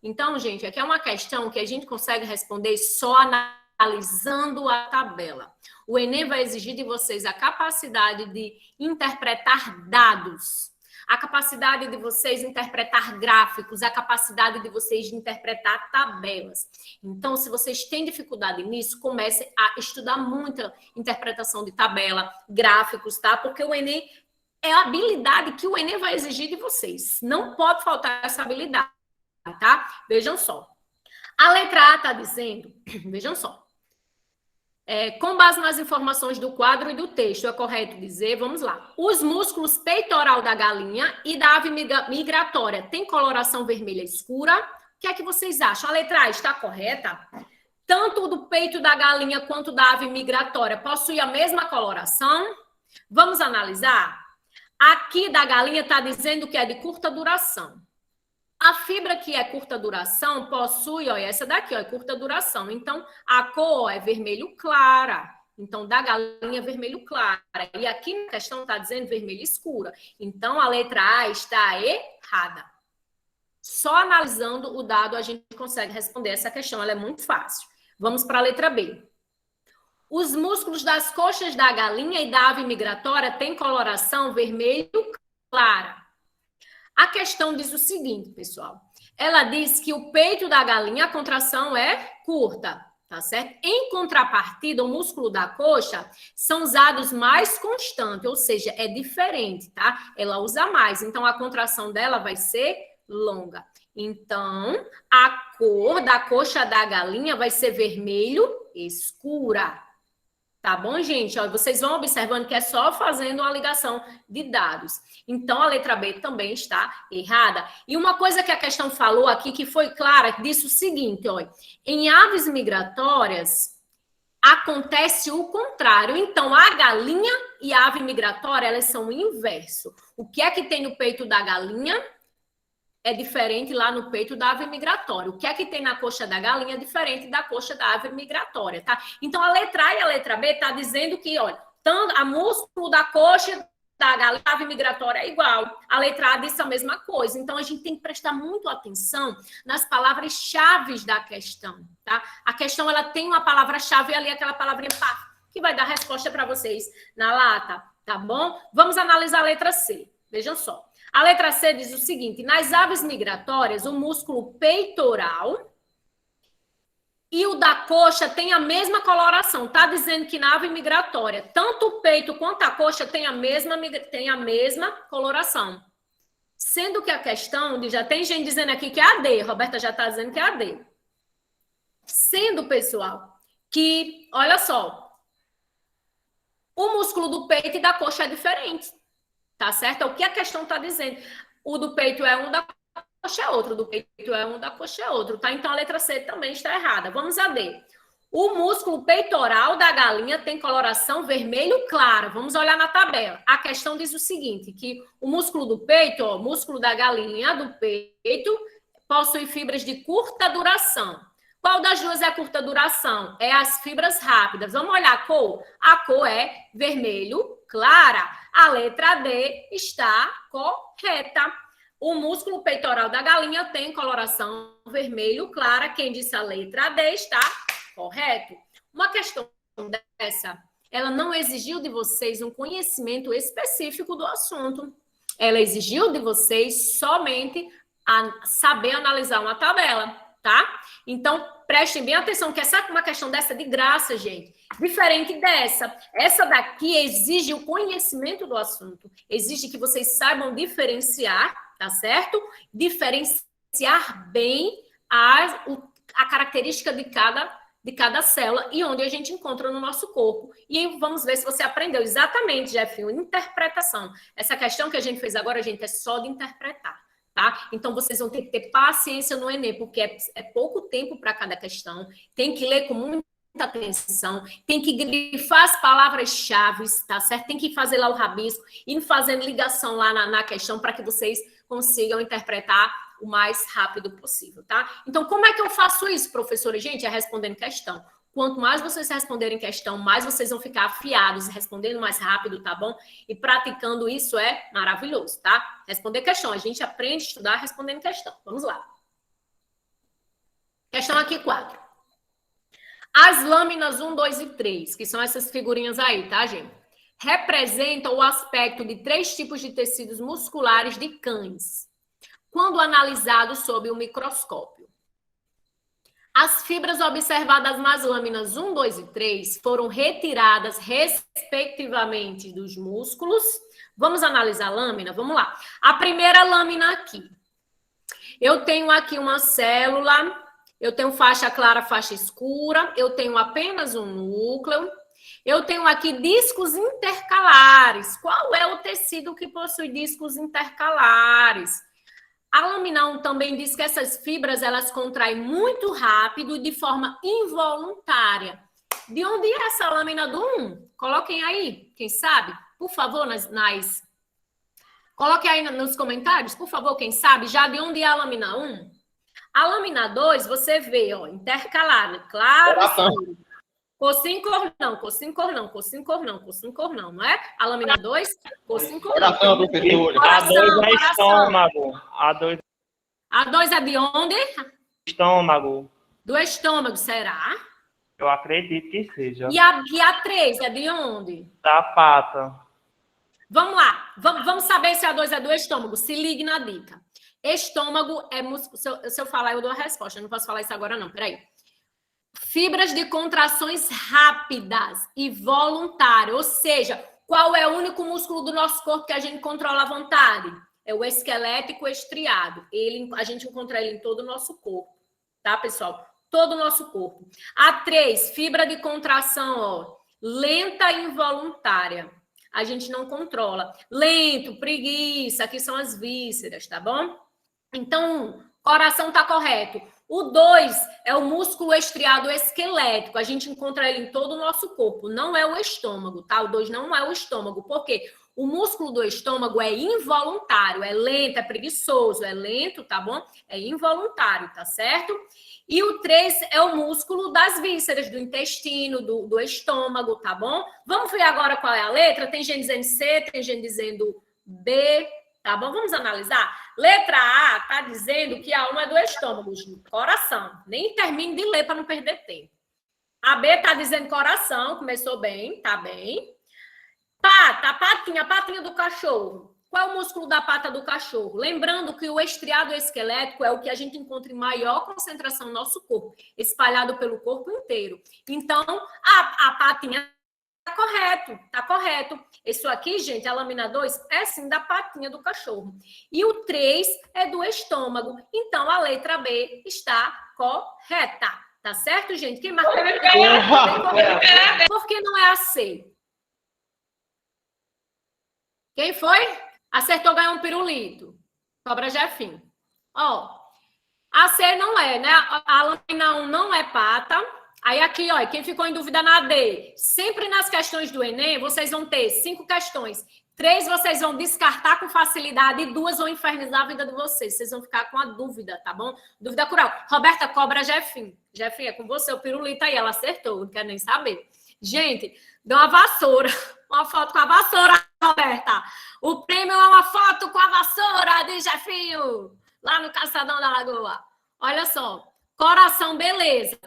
Então, gente, aqui é uma questão que a gente consegue responder só analisando a tabela. O Enem vai exigir de vocês a capacidade de interpretar dados, a capacidade de vocês interpretar gráficos, a capacidade de vocês interpretar tabelas. Então, se vocês têm dificuldade nisso, comece a estudar muita interpretação de tabela, gráficos, tá? Porque o Enem é a habilidade que o Enem vai exigir de vocês. Não pode faltar essa habilidade, tá? Vejam só. A letra A está dizendo, vejam só, com base nas informações do quadro e do texto, é correto dizer, vamos lá, os músculos peitoral da galinha e da ave migratória têm coloração vermelha escura? O que é que vocês acham? A letra A está correta? Tanto o do peito da galinha quanto da ave migratória possuem a mesma coloração? Vamos analisar? Aqui da galinha está dizendo que é de curta duração. A fibra que é curta duração possui, ó, essa daqui, ó, é curta duração. Então, a cor é vermelho clara. Então, da galinha, vermelho clara. E aqui na questão está dizendo vermelho escura. Então, a letra A está errada. Só analisando o dado a gente consegue responder essa questão. Ela é muito fácil. Vamos para a letra B. Os músculos das coxas da galinha e da ave migratória têm coloração vermelho clara. A questão diz o seguinte, pessoal. Ela diz que o peito da galinha, a contração é curta, tá certo? Em contrapartida, o músculo da coxa são usados mais constante, ou seja, é diferente, tá? Ela usa mais, então a contração dela vai ser longa. Então, a cor da coxa da galinha vai ser vermelho escura. Tá bom, gente? Ó, vocês vão observando que é só fazendo uma ligação de dados. Então, a letra B também está errada. E uma coisa que a questão falou aqui, que foi clara, disse o seguinte, ó, em aves migratórias, acontece o contrário. Então, a galinha e a ave migratória, elas são o inverso. O que é que tem no peito da galinha é diferente lá no peito da ave migratória. O que é que tem na coxa da galinha é diferente da coxa da ave migratória, tá? Então, a letra A e a letra B tá dizendo que, olha, tanto a músculo da coxa da galinha, a ave migratória é igual. A letra A diz a mesma coisa. Então, a gente tem que prestar muito atenção nas palavras-chave da questão, tá? A questão, ela tem uma palavra-chave ali, aquela palavrinha pá, que vai dar resposta para vocês na lata, tá bom? Vamos analisar a letra C. Vejam só. A letra C diz o seguinte, nas aves migratórias, o músculo peitoral e o da coxa tem a mesma coloração. Está dizendo que na ave migratória, tanto o peito quanto a coxa tem a mesma coloração. Sendo que a questão, já tem gente dizendo aqui que é AD, Roberta já está dizendo que é AD. Sendo, pessoal, que, olha só, o músculo do peito e da coxa é diferente. Tá certo? É o que a questão está dizendo. O do peito é um, da coxa é outro. O do peito é um, da coxa é outro. Tá? Então, a letra C também está errada. Vamos a D. O músculo peitoral da galinha tem coloração vermelho clara. Vamos olhar na tabela. A questão diz o seguinte, que o músculo do peito, ó, o músculo da galinha do peito, possui fibras de curta duração. Qual das duas é a curta duração? É as fibras rápidas. Vamos olhar a cor? A cor é vermelho clara. A letra D está correta. O músculo peitoral da galinha tem coloração vermelho clara. Quem disse a letra D está correto. Uma questão dessa, ela não exigiu de vocês um conhecimento específico do assunto. Ela exigiu de vocês somente a saber analisar uma tabela, tá? Então, prestem bem atenção, que essa é uma questão dessa de graça, gente. Diferente dessa. Essa daqui exige o conhecimento do assunto. Exige que vocês saibam diferenciar, tá certo? Diferenciar bem a característica de de cada célula e onde a gente encontra no nosso corpo. E vamos ver se você aprendeu exatamente, Jefinho, interpretação. Essa questão que a gente fez agora, gente, é só de interpretar, tá? Então, vocês vão ter que ter paciência no Enem, porque é pouco tempo para cada questão. Tem que ler com muita atenção, tem que grifar as palavras-chave, tá certo? Tem que fazer lá o rabisco, ir fazendo ligação lá na questão para que vocês consigam interpretar o mais rápido possível, tá? Então, como é que eu faço isso, professora? Gente, é respondendo questão. Quanto mais vocês responderem questão, mais vocês vão ficar afiados, respondendo mais rápido, tá bom? E praticando isso é maravilhoso, tá? Responder questão. A gente aprende a estudar respondendo questão. Vamos lá. Questão aqui 4. As lâminas 1, 2 e 3, que são essas figurinhas aí, tá, gente? Representam o aspecto de 3 tipos de tecidos musculares de cães, quando analisados sob o microscópio. As fibras observadas nas lâminas 1, 2 e 3 foram retiradas, respectivamente, dos músculos. Vamos analisar a lâmina? Vamos lá. A primeira lâmina aqui. Eu tenho aqui uma célula, eu tenho faixa clara, faixa escura, eu tenho apenas um núcleo, eu tenho aqui discos intercalares. Qual é o tecido que possui discos intercalares? A lâmina 1 também diz que essas fibras, elas contraem muito rápido e de forma involuntária. De onde é essa lâmina do 1? Coloquem aí, quem sabe? Por favor, coloquem aí nos comentários, por favor, quem sabe, já de onde é a lâmina 1? A lâmina 2, você vê, ó, intercalada, claro, escuro. Cocinho, cordão, cocinho, cordão, cocinho, cordão, cocinho, cordão, não é? A lâmina 2, cocinho, cordão. Coração, professor. Coração, A2 é coração. estômago. A2 A 2 é de onde? estômago. Do estômago, será? Eu acredito que seja. E a 3 é de onde? Da pata. Vamos lá, vamos saber se a 2 é do estômago. Se ligue na dica. Estômago é músculo. Se eu falar, eu dou a resposta. Eu não posso falar isso agora, não. Peraí. Fibras de contrações rápidas e voluntárias. Ou seja, qual é o único músculo do nosso corpo que a gente controla à vontade? É o esquelético estriado. A gente encontra ele em todo o nosso corpo. Tá, pessoal? Todo o nosso corpo. A 3, fibra de contração, ó, lenta e involuntária. A gente não controla. Lento, preguiça, aqui são as vísceras, tá bom? Então, coração tá correto. O 2 é o músculo estriado esquelético. A gente encontra ele em todo o nosso corpo. Não é o estômago, tá? O 2 não é o estômago. Por quê? O músculo do estômago é involuntário, é lento, é preguiçoso, é lento, tá bom? É involuntário, tá certo? E o 3 é o músculo das vísceras, do intestino, do estômago, tá bom? Vamos ver agora qual é a letra? Tem gente dizendo C, tem gente dizendo B, tá bom? Vamos analisar? Letra A tá dizendo que a 1 é do estômago, coração. Nem termine de ler para não perder tempo. A B tá dizendo coração, começou bem, tá bem. Pata, a patinha do cachorro. Qual é o músculo da pata do cachorro? Lembrando que o estriado esquelético é o que a gente encontra em maior concentração no nosso corpo, espalhado pelo corpo inteiro. Então, a patinha tá correto. Isso aqui, gente, a lâmina 2 é sim da patinha do cachorro. E o 3 é do estômago. Então, a letra B está correta. Tá certo, gente? Quem marcou? Por que não é a C? Quem foi? Acertou, ganhou um pirulito. Cobra Jefinho. Ó, a C não é, né? A lâmina 1 não é pata. Aí aqui, ó, quem ficou em dúvida na D. Sempre nas questões do Enem, vocês vão ter 5 questões. 3 vocês vão descartar com facilidade e 2 vão infernizar a vida de vocês. Vocês vão ficar com a dúvida, tá bom? Dúvida cruel. Roberta, cobra Jefinho. Jefinho, é com você, o pirulito aí. Ela acertou, não quero nem saber. Gente, deu uma vassoura. Uma foto com a vassoura, Roberta. O prêmio é uma foto com a vassoura de Jefinho, lá no Caçadão da Lagoa. Olha só. Coração, beleza.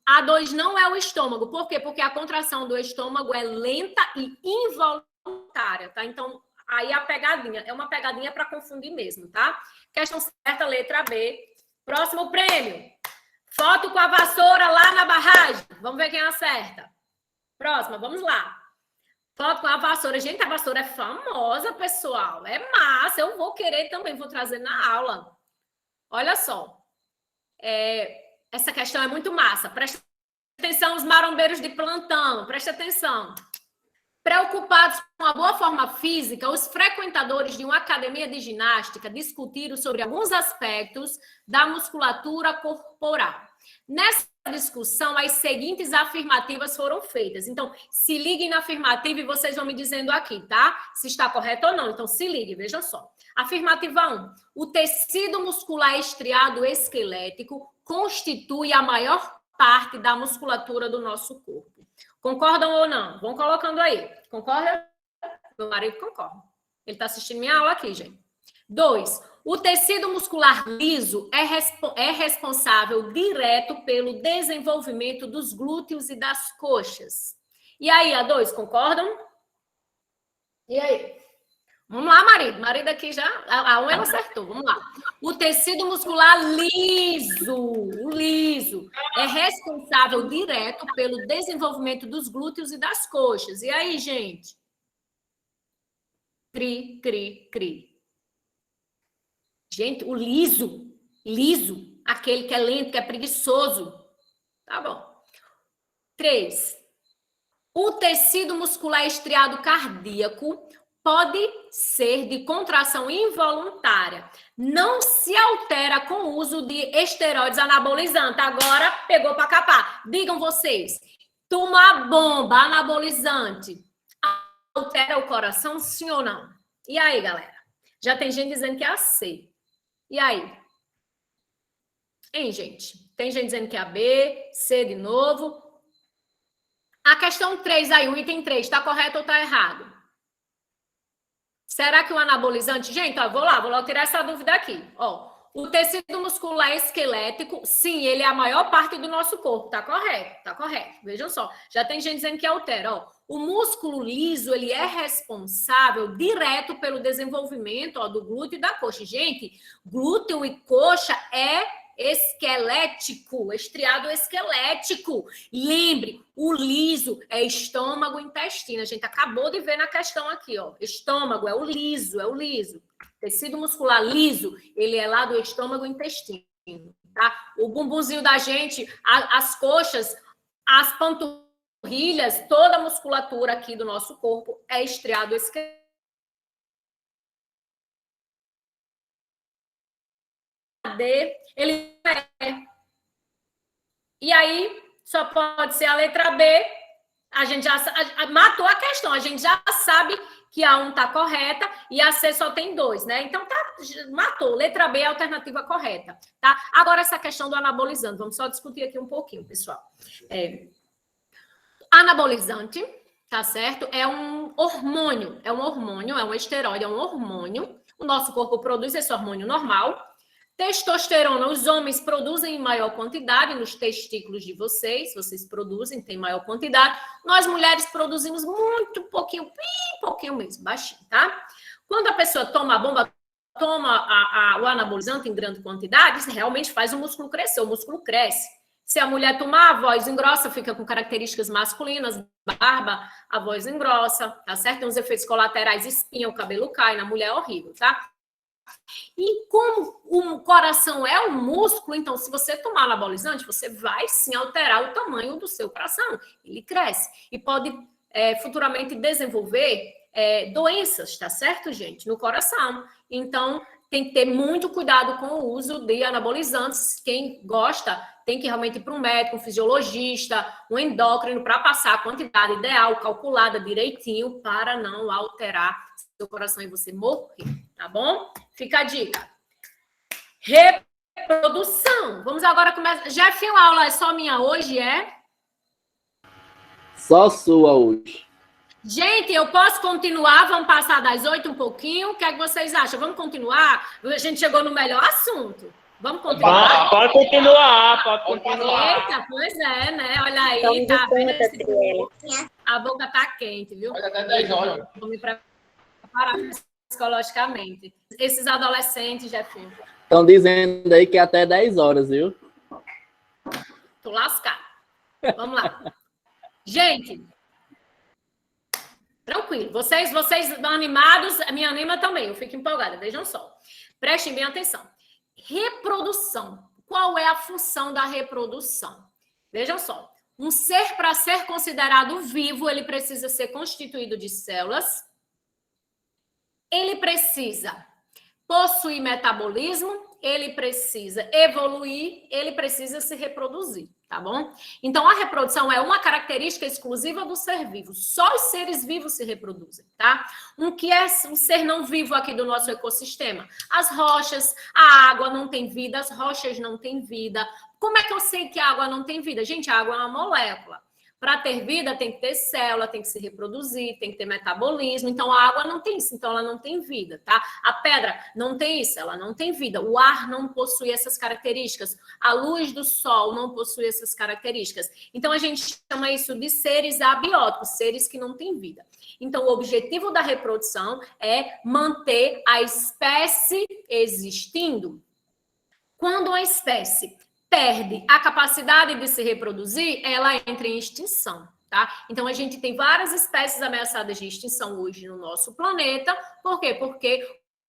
A 2 não é o estômago. Por quê? Porque a contração do estômago é lenta e involuntária, tá? Então, aí a pegadinha. É uma pegadinha para confundir mesmo, tá? Questão certa, letra B. Próximo prêmio. Foto com a vassoura lá na barragem. Vamos ver quem acerta. Próxima, vamos lá. Foto com a vassoura. Gente, a vassoura é famosa, pessoal. É massa. Eu vou querer também, vou trazer na aula. Olha só. Essa questão é muito massa. Presta atenção, os marombeiros de plantão, preste atenção. Preocupados com a boa forma física, os frequentadores de uma academia de ginástica discutiram sobre alguns aspectos da musculatura corporal. Nessa discussão, as seguintes afirmativas foram feitas. Então, se liguem na afirmativa e vocês vão me dizendo aqui, tá? Se está correto ou não. Então, se liguem, vejam só. Afirmativa 1. O tecido muscular estriado esquelético constitui a maior parte da musculatura do nosso corpo. Concordam ou não? Vão colocando aí. Concorda? Meu marido concorda. Ele está assistindo minha aula aqui, gente. 2. O tecido muscular liso é responsável direto pelo desenvolvimento dos glúteos e das coxas. E aí, a 2, concordam? E aí? Vamos lá, marido. Marido aqui já... A 1 ela acertou. Vamos lá. O tecido muscular liso, é responsável direto pelo desenvolvimento dos glúteos e das coxas. E aí, gente? Cri. Gente, o liso, aquele que é lento, que é preguiçoso. Tá bom. 3. O tecido muscular estriado cardíaco pode ser de contração involuntária. Não se altera com o uso de esteroides anabolizantes. Agora pegou para capar. Digam vocês, tomar bomba anabolizante altera o coração, sim ou não? E aí, galera? Já tem gente dizendo que é a C. E aí? Hein, gente? Tem gente dizendo que é a B, C de novo. A questão 3 aí, o item 3, está correto ou está errado? Será que o anabolizante... Gente, ó, vou logo tirar essa dúvida aqui. Ó, o tecido muscular esquelético, sim, ele é a maior parte do nosso corpo. Tá correto. Vejam só. Já tem gente dizendo que altera, ó. O músculo liso, ele é responsável direto pelo desenvolvimento, ó, do glúteo e da coxa. Gente, glúteo e coxa é esquelético, estriado esquelético. Lembre, o liso é estômago e intestino. A gente acabou de ver na questão aqui, ó. Estômago é o liso. Tecido muscular liso, ele é lá do estômago e intestino, tá? O bumbumzinho da gente, as coxas, as panturrilhas, toda a musculatura aqui do nosso corpo é estriado esquelético. Ele é. E aí, só pode ser a letra B. A gente já matou a questão. A gente já sabe que a 1 está correta e a C só tem 2, né? Então, matou. Letra B é a alternativa correta, tá? Agora, essa questão do anabolizante. Vamos só discutir aqui um pouquinho, pessoal. Anabolizante, tá certo? É um hormônio. É um esteroide, é um hormônio. O nosso corpo produz esse hormônio normal. Testosterona, os homens produzem em maior quantidade nos testículos de vocês produzem, tem maior quantidade. Nós, mulheres, produzimos muito pouquinho, bem pouquinho mesmo, baixinho, tá? Quando a pessoa toma a bomba, toma o anabolizante em grande quantidade, isso realmente faz o músculo crescer, o músculo cresce. Se a mulher tomar, a voz engrossa, fica com características masculinas, barba, a voz engrossa, tá certo? Tem uns efeitos colaterais, espinha, o cabelo cai, na mulher é horrível, tá? E como o coração é um músculo, então, se você tomar anabolizante, você vai sim alterar o tamanho do seu coração. Ele cresce e pode futuramente desenvolver doenças, tá certo, gente? No coração. Então, tem que ter muito cuidado com o uso de anabolizantes. Quem gosta tem que realmente ir para um médico, um fisiologista, um endócrino, para passar a quantidade ideal, calculada direitinho, para não alterar seu coração e você morrer, tá bom? Fica a dica. Reprodução. Vamos agora começar. Jefinho, a aula é só minha hoje, é? Só sua hoje. Gente, eu posso continuar? Vamos passar das 8 um pouquinho? O que é que vocês acham? Vamos continuar? A gente chegou no melhor assunto. Vamos continuar? Pode continuar. Eita, pois é, né? Olha aí, tá vendo? A boca tá quente, viu? Olha, até 10 horas. Vou me preparar psicologicamente. Esses adolescentes, Jefinho. Estão dizendo aí que é até 10 horas, viu? Tô lascado. Vamos lá. Gente, tranquilo. Vocês animados, me anima também. Eu fico empolgada. Vejam só. Prestem bem atenção. Reprodução. Qual é a função da reprodução? Vejam só. Um ser, para ser considerado vivo, ele precisa ser constituído de células, ele precisa possuir metabolismo, ele precisa evoluir, ele precisa se reproduzir, tá bom? Então, a reprodução é uma característica exclusiva do ser vivo. Só os seres vivos se reproduzem, tá? Um que é um ser não vivo aqui do nosso ecossistema? As rochas, a água não tem vida, as rochas não têm vida. Como é que eu sei que a água não tem vida? Gente, a água é uma molécula. Para ter vida, tem que ter célula, tem que se reproduzir, tem que ter metabolismo. Então, a água não tem isso, então ela não tem vida, tá? A pedra não tem isso, ela não tem vida. O ar não possui essas características. A luz do sol não possui essas características. Então, a gente chama isso de seres abióticos, seres que não têm vida. Então, o objetivo da reprodução é manter a espécie existindo. Quando uma espécie perde a capacidade de se reproduzir, ela entra em extinção, tá? Então, a gente tem várias espécies ameaçadas de extinção hoje no nosso planeta. Por quê? Porque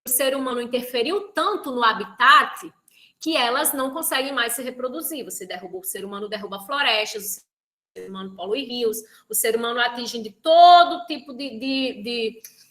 o ser humano interferiu tanto no habitat que elas não conseguem mais se reproduzir. O ser humano derruba florestas, o ser humano polui rios, o ser humano atinge de todo tipo de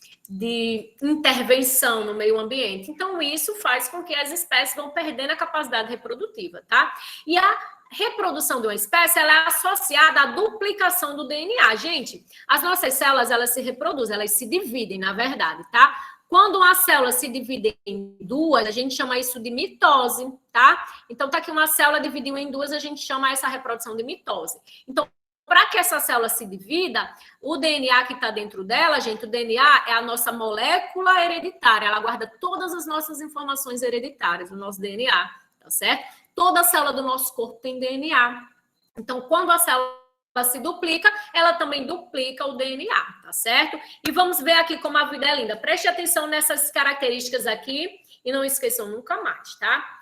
intervenção no meio ambiente. Então, isso faz com que as espécies vão perdendo a capacidade reprodutiva, tá? E a reprodução de uma espécie, ela é associada à duplicação do DNA. Gente, as nossas células, elas se reproduzem, elas se dividem, na verdade, tá? Quando uma célula se divide em duas, a gente chama isso de mitose, tá? Então, tá aqui uma célula dividiu em duas, a gente chama essa reprodução de mitose. Então, para que essa célula se divida, o DNA que está dentro dela, gente, o DNA é a nossa molécula hereditária, ela guarda todas as nossas informações hereditárias, o nosso DNA, tá certo? Toda célula do nosso corpo tem DNA. Então, quando a célula se duplica, ela também duplica o DNA, tá certo? E vamos ver aqui como a vida é linda. Preste atenção nessas características aqui e não esqueçam nunca mais, tá?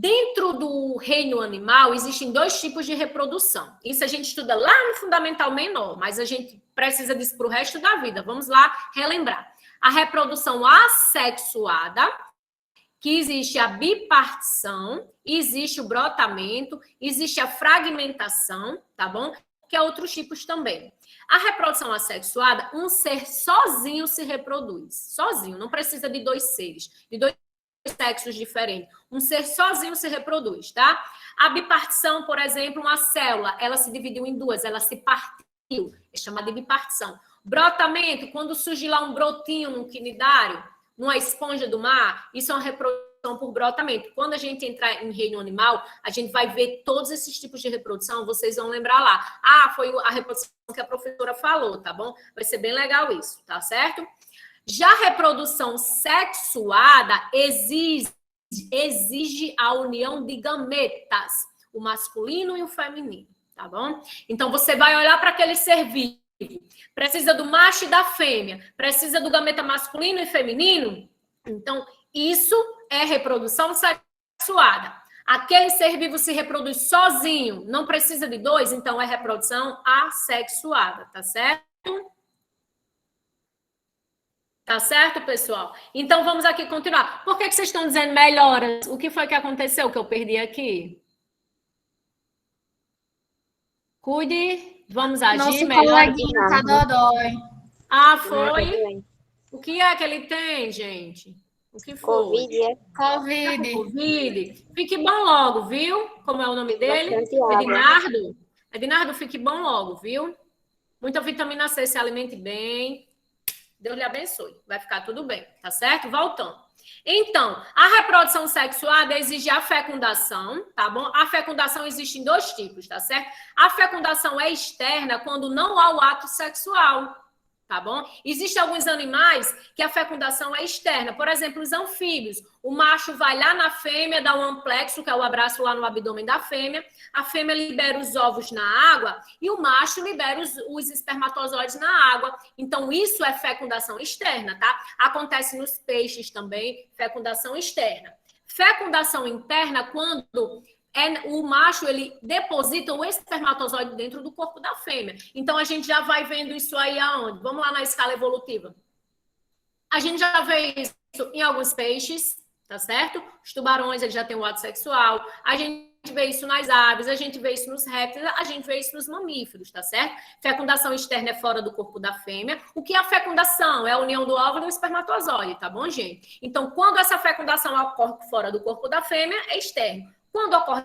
Dentro do reino animal, existem dois tipos de reprodução. Isso a gente estuda lá no fundamental menor, mas a gente precisa disso para o resto da vida. Vamos lá relembrar. A reprodução assexuada, que existe a bipartição, existe o brotamento, existe a fragmentação, tá bom? Que é outros tipos também. A reprodução assexuada, um ser sozinho se reproduz. Sozinho, não precisa de dois seres, de dois sexos diferentes. Um ser sozinho se reproduz, tá? A bipartição, por exemplo, uma célula, ela se dividiu em duas, ela se partiu, é chamada de bipartição. Brotamento, quando surge lá um brotinho num quinidário, numa esponja do mar, isso é uma reprodução por brotamento. Quando a gente entrar em reino animal, a gente vai ver todos esses tipos de reprodução, vocês vão lembrar lá. Ah, foi a reprodução que a professora falou, tá bom? Vai ser bem legal isso, tá certo? Já a reprodução sexuada exige a união de gametas, o masculino e o feminino, tá bom? Então, você vai olhar para aquele ser vivo, precisa do macho e da fêmea, precisa do gameta masculino e feminino? Então, isso é reprodução sexuada. Aquele ser vivo se reproduz sozinho, não precisa de dois, então é reprodução assexuada, tá certo? Tá certo, pessoal? Então, vamos aqui continuar. Por que vocês estão dizendo melhoras? O que foi que aconteceu que eu perdi aqui? Cuide, vamos agir, Nosso melhora. coleguinha tá dodói. Ah, foi? O que é que ele tem, gente? O que foi? Covid é Covid. Covid. Fique bom logo, viu? Como é o nome dele? bastante água. Ednardo. Ednardo, fique bom logo, viu? Muita vitamina C, se alimente bem. Deus lhe abençoe. Vai ficar tudo bem, tá certo? Voltando. Então, a reprodução sexuada exige a fecundação, tá bom? A fecundação existe em dois tipos, tá certo? A fecundação é externa quando não há o ato sexual, tá bom? Existem alguns animais que a fecundação é externa. Por exemplo, os anfíbios. O macho vai lá na fêmea, dá um amplexo, que é o abraço lá no abdômen da fêmea. A fêmea libera os ovos na água e o macho libera os espermatozoides na água. Então, isso é fecundação externa, tá? Acontece nos peixes também, fecundação externa. Fecundação interna, quando o macho, ele deposita o espermatozoide dentro do corpo da fêmea. Então, a gente já vai vendo isso aí aonde? Vamos lá na escala evolutiva. A gente já vê isso em alguns peixes, tá certo? Os tubarões, eles já têm o ato sexual. A gente vê isso nas aves, a gente vê isso nos répteis, a gente vê isso nos mamíferos, tá certo? Fecundação externa é fora do corpo da fêmea. O que é a fecundação? É a união do óvulo e do espermatozoide, tá bom, gente? Então, quando essa fecundação ocorre fora do corpo da fêmea, é externo. Quando ocorre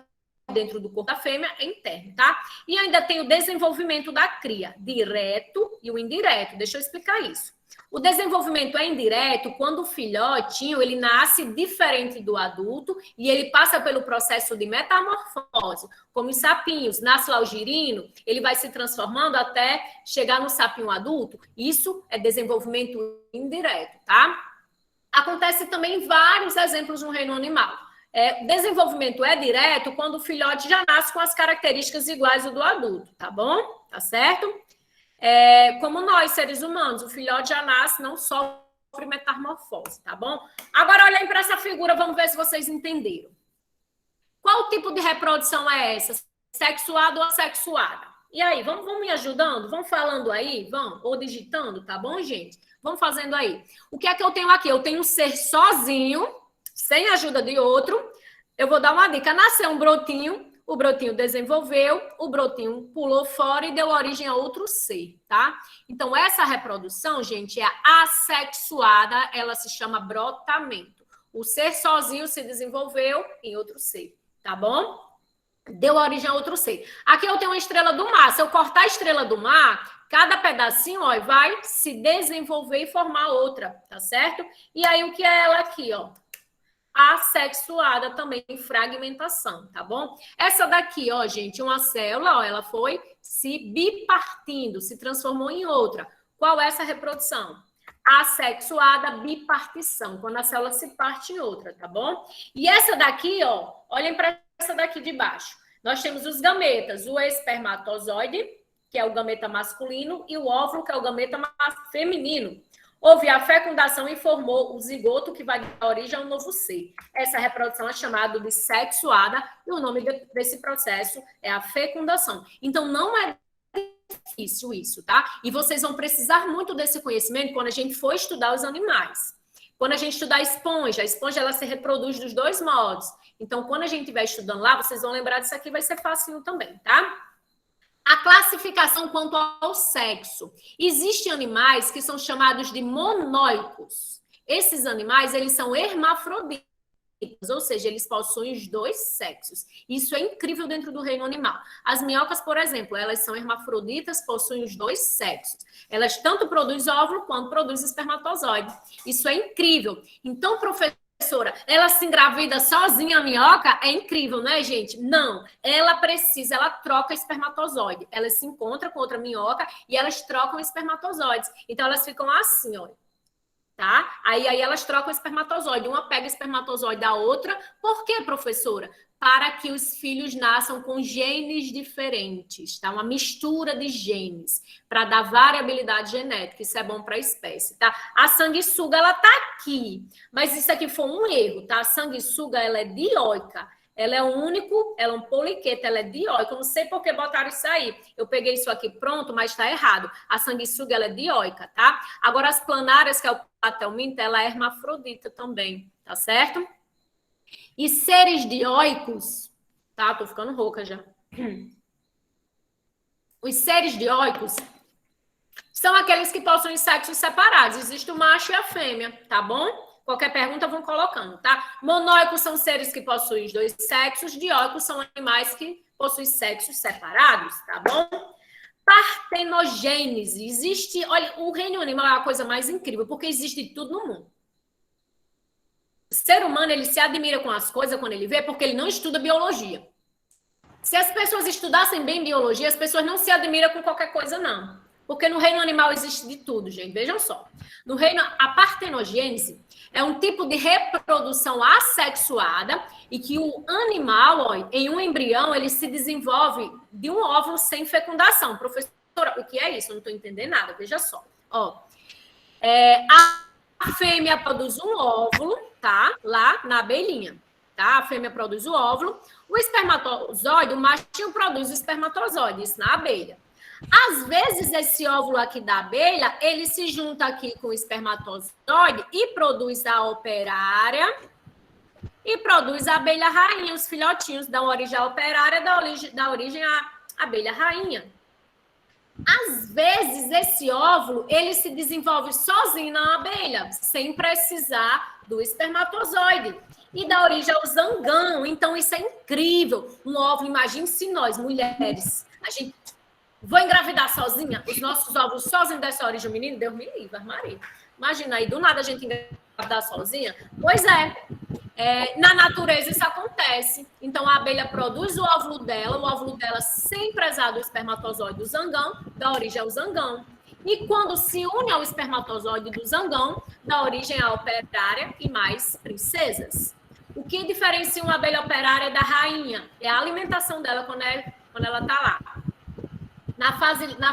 dentro do corpo da fêmea, é interno, tá? E ainda tem o desenvolvimento da cria, direto e o indireto. Deixa eu explicar isso. O desenvolvimento é indireto quando o filhotinho, ele nasce diferente do adulto e ele passa pelo processo de metamorfose. Como os sapinhos, nasce lá o girino, ele vai se transformando até chegar no sapinho adulto. Isso é desenvolvimento indireto, tá? Acontece também em vários exemplos no reino animal. Desenvolvimento é direto quando o filhote já nasce com as características iguais ao do adulto, tá bom? Tá certo? Como nós, seres humanos, o filhote já nasce, não sofre metamorfose, tá bom? Agora, olhem para essa figura, vamos ver se vocês entenderam. Qual tipo de reprodução é essa? Sexuada ou assexuada? E aí, vamos me ajudando? Vamos falando aí? Vamos? Ou digitando, tá bom, gente? Vamos fazendo aí. O que é que eu tenho aqui? Eu tenho um ser sozinho, sem ajuda de outro. Eu vou dar uma dica. Nasceu um brotinho, o brotinho desenvolveu, o brotinho pulou fora e deu origem a outro ser, tá? Então, essa reprodução, gente, é assexuada, ela se chama brotamento. O ser sozinho se desenvolveu em outro ser, tá bom? Deu origem a outro ser. Aqui eu tenho uma estrela do mar. Se eu cortar a estrela do mar, cada pedacinho, ó, vai se desenvolver e formar outra, tá certo? E aí, o que é ela aqui, ó? Assexuada também, em fragmentação, tá bom? Essa daqui, ó, gente, uma célula, ó, ela foi se bipartindo, se transformou em outra. Qual é essa reprodução? Assexuada, bipartição, quando a célula se parte em outra, tá bom? E essa daqui, ó, olhem para essa daqui de baixo. Nós temos os gametas, o espermatozoide, que é o gameta masculino, e o óvulo, que é o gameta feminino. Houve a fecundação e formou o zigoto, que vai dar origem a um novo ser. Essa reprodução é chamada de sexuada, e o nome desse processo é a fecundação. Então, não é difícil isso, tá? E vocês vão precisar muito desse conhecimento quando a gente for estudar os animais. Quando a gente estudar a esponja ela se reproduz dos dois modos. Então, quando a gente estiver estudando lá, vocês vão lembrar disso aqui, vai ser facinho também, tá? A classificação quanto ao sexo. Existem animais que são chamados de monóicos. Esses animais, eles são hermafroditas, ou seja, eles possuem os dois sexos. Isso é incrível dentro do reino animal. As minhocas, por exemplo, elas são hermafroditas, possuem os dois sexos. Elas tanto produzem óvulo quanto produzem espermatozoide. Isso é incrível. Então, professora, ela se engravida sozinha, a minhoca? É incrível, né, gente? Não. Ela troca espermatozoide. Ela se encontra com outra minhoca e elas trocam espermatozoides. Então, elas ficam assim, ó. Tá? Aí elas trocam espermatozoide. Uma pega espermatozoide da outra. Por quê, professora? Para que os filhos nasçam com genes diferentes, tá? Uma mistura de genes, para dar variabilidade genética. Isso é bom para a espécie, tá? A sanguessuga, ela tá aqui, mas isso aqui foi um erro, tá? A sanguessuga, ela é dioica. Ela é ela é um poliqueto, ela é dioica. Eu não sei por que botaram isso aí. Eu peguei isso aqui pronto, mas está errado. A sanguessuga, ela é dioica, tá? Agora, as planárias, que é o platelminto, ela é hermafrodita também, tá certo? E seres dioicos, tá? Tô ficando rouca já. Os seres dioicos são aqueles que possuem sexos separados. Existe o macho e a fêmea, tá bom? Qualquer pergunta vão colocando, tá? Monóicos são seres que possuem os dois sexos, dioicos são animais que possuem sexos separados, tá bom? Partenogênese. Existe, olha, o reino animal é a coisa mais incrível, porque existe de tudo no mundo. O ser humano, ele se admira com as coisas quando ele vê, porque ele não estuda biologia. Se as pessoas estudassem bem biologia, as pessoas não se admiram com qualquer coisa, não. Porque no reino animal existe de tudo, gente. Vejam só. No reino, a partenogênese é um tipo de reprodução assexuada e que o animal, ó, em um embrião, ele se desenvolve de um óvulo sem fecundação. Professora, o que é isso? Eu não estou entendendo nada. Veja só. Ó, a fêmea produz um óvulo, tá? Lá na abelhinha. Tá? A fêmea produz o óvulo. O espermatozoide, o machinho produz o espermatozoide. Isso na abelha. Às vezes, esse óvulo aqui da abelha, ele se junta aqui com o espermatozoide e produz a operária e produz a abelha rainha. Os filhotinhos dão origem à operária, dá origem à abelha rainha. Às vezes, esse óvulo, ele se desenvolve sozinho na abelha, sem precisar do espermatozoide. E dá origem ao zangão. Então, isso é incrível. Um óvulo, imagine se nós, mulheres, a gente... Vou engravidar sozinha? Os nossos óvulos sozinhos dessa origem menino? Deus me livre, Maria. Imagina aí, do nada a gente engravidar sozinha? Pois é. Na natureza isso acontece. Então, a abelha produz o óvulo dela sem precisar do espermatozoide do zangão, dá origem ao zangão. E quando se une ao espermatozoide do zangão, dá origem à operária e mais princesas. O que diferencia uma abelha operária da rainha? É a alimentação dela quando ela está lá. Na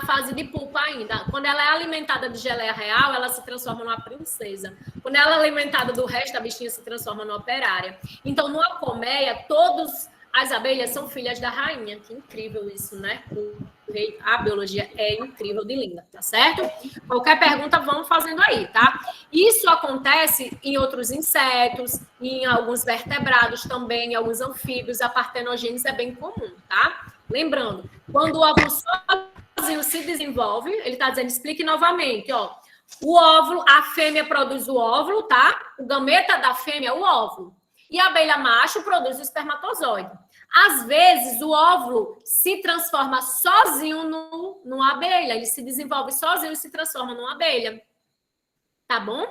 fase de pupa ainda. Quando ela é alimentada de geleia real, ela se transforma numa princesa. Quando ela é alimentada do resto, a bichinha se transforma numa operária. Então, numa colmeia, todas as abelhas são filhas da rainha. Que incrível isso, né? A biologia é incrível de linda, tá certo? Qualquer pergunta, vamos fazendo aí, tá? Isso acontece em outros insetos, em alguns vertebrados também, em alguns anfíbios. A partenogênese é bem comum, tá? Lembrando, quando o óvulo sozinho se desenvolve, ele está dizendo, explique novamente, ó. O óvulo, a fêmea produz o óvulo, tá? O gameta da fêmea é o óvulo. E a abelha macho produz o espermatozoide. Às vezes, o óvulo se transforma sozinho numa abelha. Ele se desenvolve sozinho e se transforma numa abelha. Tá bom?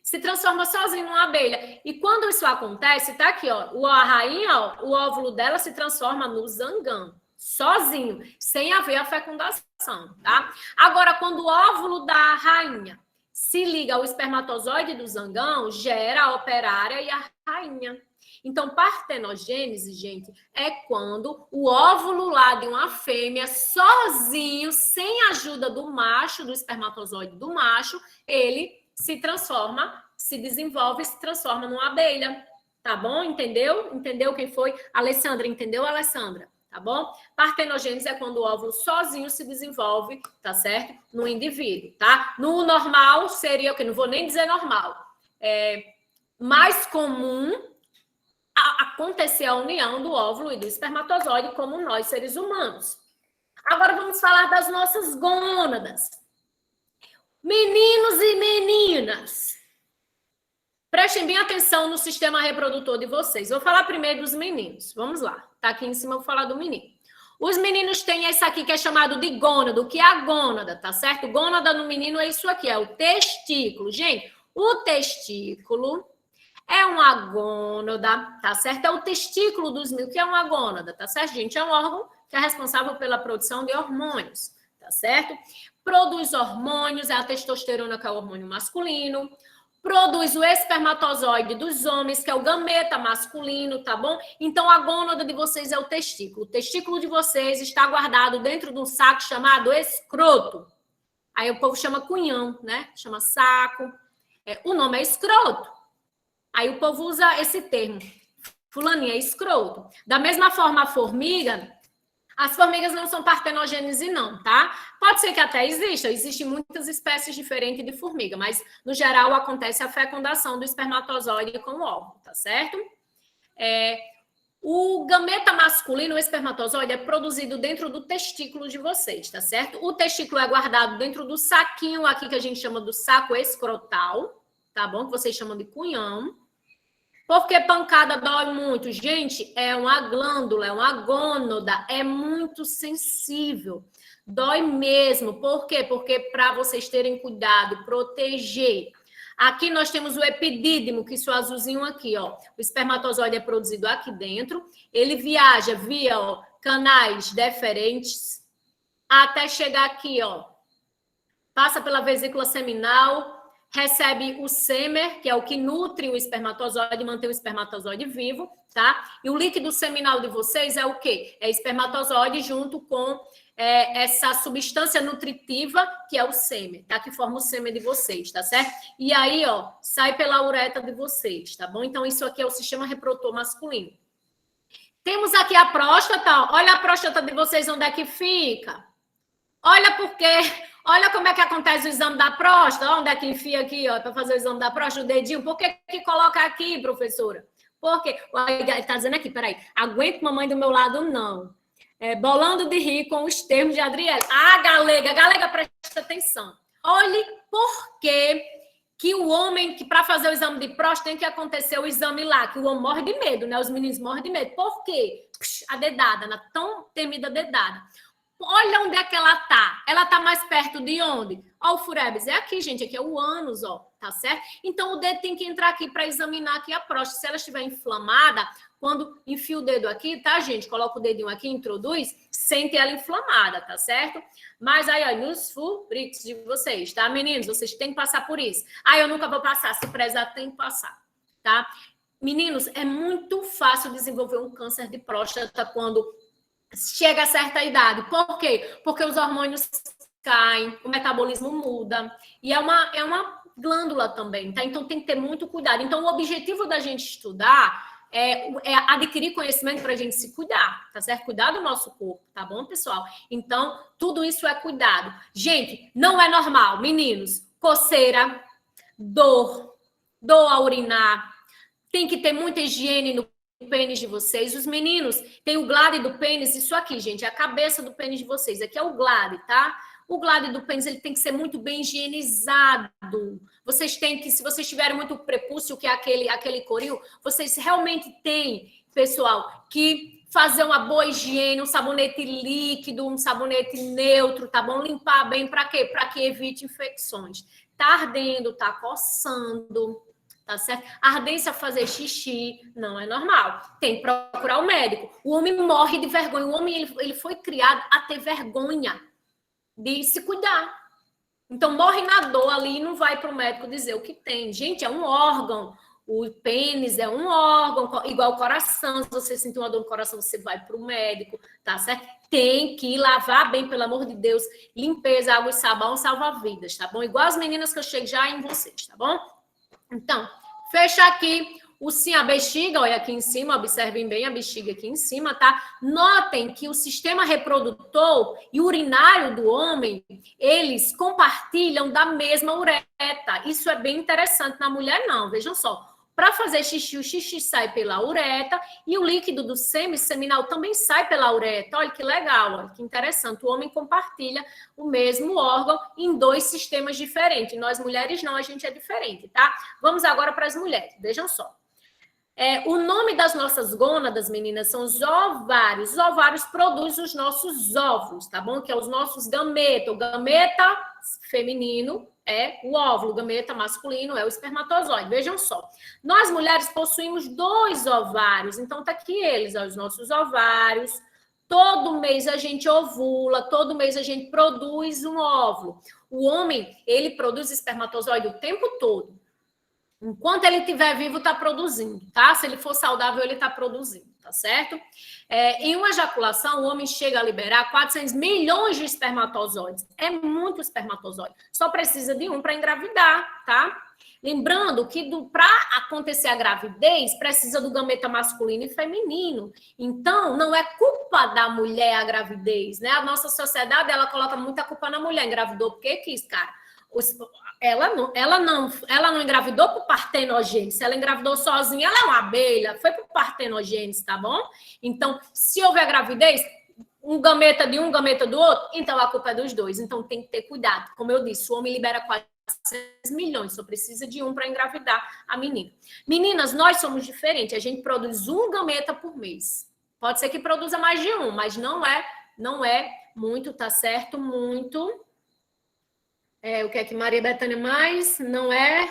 Se transforma sozinho numa abelha. E quando isso acontece, tá aqui, ó. A rainha, ó, o óvulo dela se transforma no zangão. Sozinho, sem haver a fecundação, tá? Agora, quando o óvulo da rainha se liga ao espermatozoide do zangão, gera a operária e a rainha. Então, partenogênese, gente, é quando o óvulo lá de uma fêmea, sozinho, sem a ajuda do macho, do espermatozoide do macho, ele se transforma, se desenvolve e se transforma numa abelha. Tá bom? Entendeu? Entendeu quem foi? Alessandra, entendeu, Alessandra? Tá bom? Partenogênese é quando o óvulo sozinho se desenvolve, tá certo? No indivíduo, tá? No normal seria o quê? Não vou nem dizer normal. Mais comum acontecer a união do óvulo e do espermatozoide, como nós, seres humanos. Agora vamos falar das nossas gônadas. Meninos e meninas, prestem bem atenção no sistema reprodutor de vocês. Vou falar primeiro dos meninos. Vamos lá. Tá aqui em cima, eu vou falar do menino. Os meninos têm esse aqui que é chamado de gônada. O que é a gônada, tá certo? Gônada no menino é isso aqui, é o testículo. Gente, o testículo é uma gônada, tá certo? É o testículo dos meninos. O que é uma gônada, tá certo, gente? É um órgão que é responsável pela produção de hormônios, tá certo? Produz hormônios, é a testosterona, que é o hormônio masculino. Produz o espermatozoide dos homens, que é o gameta masculino, tá bom? Então, a gônada de vocês é o testículo. O testículo de vocês está guardado dentro de um saco chamado escroto. Aí o povo chama cunhão, né? Chama saco. O nome é escroto. Aí o povo usa esse termo. Fulaninha é escroto. Da mesma forma, a formiga... As formigas não são partenogênese, não, tá? Pode ser que até exista. Existem muitas espécies diferentes de formiga, mas, no geral, acontece a fecundação do espermatozoide com o óvulo, tá certo? O gameta masculino, o espermatozoide, é produzido dentro do testículo de vocês, tá certo? O testículo é guardado dentro do saquinho aqui, que a gente chama do saco escrotal, tá bom? Que vocês chamam de cunhão. Porque pancada dói muito. Gente, é uma glândula, é uma gônada, é muito sensível. Dói mesmo. Por quê? Porque para vocês terem cuidado, proteger. Aqui nós temos o epidídimo, que isso azulzinho aqui, ó. O espermatozoide é produzido aqui dentro. Ele viaja via canais deferentes até chegar aqui, ó. Passa pela vesícula seminal, recebe o sêmen, que é o que nutre o espermatozoide, mantém o espermatozoide vivo, tá? E o líquido seminal de vocês é o quê? É espermatozoide junto com essa substância nutritiva, que é o sêmen, tá? Que forma o sêmen de vocês, tá certo? E aí, ó, sai pela uretra de vocês, tá bom? Então, isso aqui é o sistema reprodutor masculino. Temos aqui a próstata, ó. Olha a próstata de vocês, onde é que fica. Olha como é que acontece o exame da próstata. Onde é que enfia aqui, ó, para fazer o exame da próstata, o dedinho. Por que coloca aqui, professora? Por quê? Ele tá dizendo aqui, peraí, aguento mamãe do meu lado, não. Bolando de rir com os termos de Adriele. Galega, presta atenção. Olhe por que o homem, que para fazer o exame de próstata tem que acontecer o exame lá, que o homem morre de medo, né? Os meninos morrem de medo. Por quê? A dedada, na tão temida dedada. Olha onde é que ela tá. Ela tá mais perto de onde? Ó, o furebs é aqui, gente. Aqui é o ânus, ó. Tá certo? Então, o dedo tem que entrar aqui para examinar aqui a próstata. Se ela estiver inflamada, quando enfia o dedo aqui, tá, gente? Coloca o dedinho aqui, introduz, sente ela inflamada, tá certo? Mas aí, ó, nos fubrix de vocês, tá, meninos? Vocês têm que passar por isso. Eu nunca vou passar. Se prezar, tem que passar, tá? Meninos, é muito fácil desenvolver um câncer de próstata quando chega a certa idade. Por quê? Porque os hormônios caem, o metabolismo muda. E é uma glândula também, tá? Então tem que ter muito cuidado. Então o objetivo da gente estudar é adquirir conhecimento para a gente se cuidar, tá certo? Cuidar do nosso corpo, tá bom, pessoal? Então tudo isso é cuidado. Gente, não é normal, meninos, coceira, dor a urinar, tem que ter muita higiene no pênis de vocês. Os meninos têm o glade do pênis, isso aqui, gente, é a cabeça do pênis de vocês. Aqui é o glade, tá? O glade do pênis, ele tem que ser muito bem higienizado. Vocês têm que, se vocês tiverem muito prepúcio, que é aquele coril, vocês realmente têm, pessoal, que fazer uma boa higiene, um sabonete líquido, um sabonete neutro, tá bom? Limpar bem, para quê? Para que evite infecções. Tá ardendo, tá coçando, tá certo? Ardência fazer xixi não é normal. Tem que procurar o médico. O homem morre de vergonha. O homem, ele foi criado a ter vergonha de se cuidar. Então, morre na dor ali e não vai para o médico dizer o que tem. Gente, é um órgão. O pênis é um órgão, igual o coração. Se você sentir uma dor no coração, você vai para o médico, tá certo? Tem que lavar bem, pelo amor de Deus. Limpeza, água e sabão salva vidas, tá bom? Igual as meninas que eu chego já em vocês, tá bom? Então, fecha aqui o sim, a bexiga, olha aqui em cima, observem bem a bexiga aqui em cima, tá? Notem que o sistema reprodutor e urinário do homem, eles compartilham da mesma uretra. Isso é bem interessante, na mulher não, vejam só. Para fazer xixi, o xixi sai pela uretra e o líquido do sêmen seminal também sai pela uretra. Olha que legal, olha que interessante. O homem compartilha o mesmo órgão em 2 sistemas diferentes. Nós mulheres não, a gente é diferente, tá? Vamos agora para as mulheres, vejam só. O nome das nossas gônadas, meninas, são os ovários. Os ovários produzem os nossos óvulos, tá bom? Que é os nossos gametas. O gameta feminino é o óvulo, o gameta masculino é o espermatozoide. Vejam só. Nós, mulheres, possuímos 2 ovários. Então, tá aqui eles, ó, os nossos ovários. Todo mês a gente ovula, todo mês a gente produz um óvulo. O homem, ele produz espermatozoide o tempo todo. Enquanto ele estiver vivo, está produzindo, tá? Se ele for saudável, ele está produzindo, tá certo? Em uma ejaculação, o homem chega a liberar 400 milhões de espermatozoides. É muito espermatozoide. Só precisa de um para engravidar, tá? Lembrando que para acontecer a gravidez, precisa do gameta masculino e feminino. Então, não é culpa da mulher a gravidez, né? A nossa sociedade, ela coloca muita culpa na mulher. Engravidou porque quis, cara. Ela não engravidou por partenogênese, ela engravidou sozinha, ela é uma abelha, foi por partenogênese, tá bom? Então, se houver gravidez, um gameta de um, gameta do outro, então a culpa é dos 2, então tem que ter cuidado. Como eu disse, o homem libera 400 milhões, só precisa de um para engravidar a menina. Meninas, nós somos diferentes, a gente produz um gameta por mês. Pode ser que produza mais de um, mas não é muito, tá certo? Muito... o que é que Maria Bethânia mais? Não é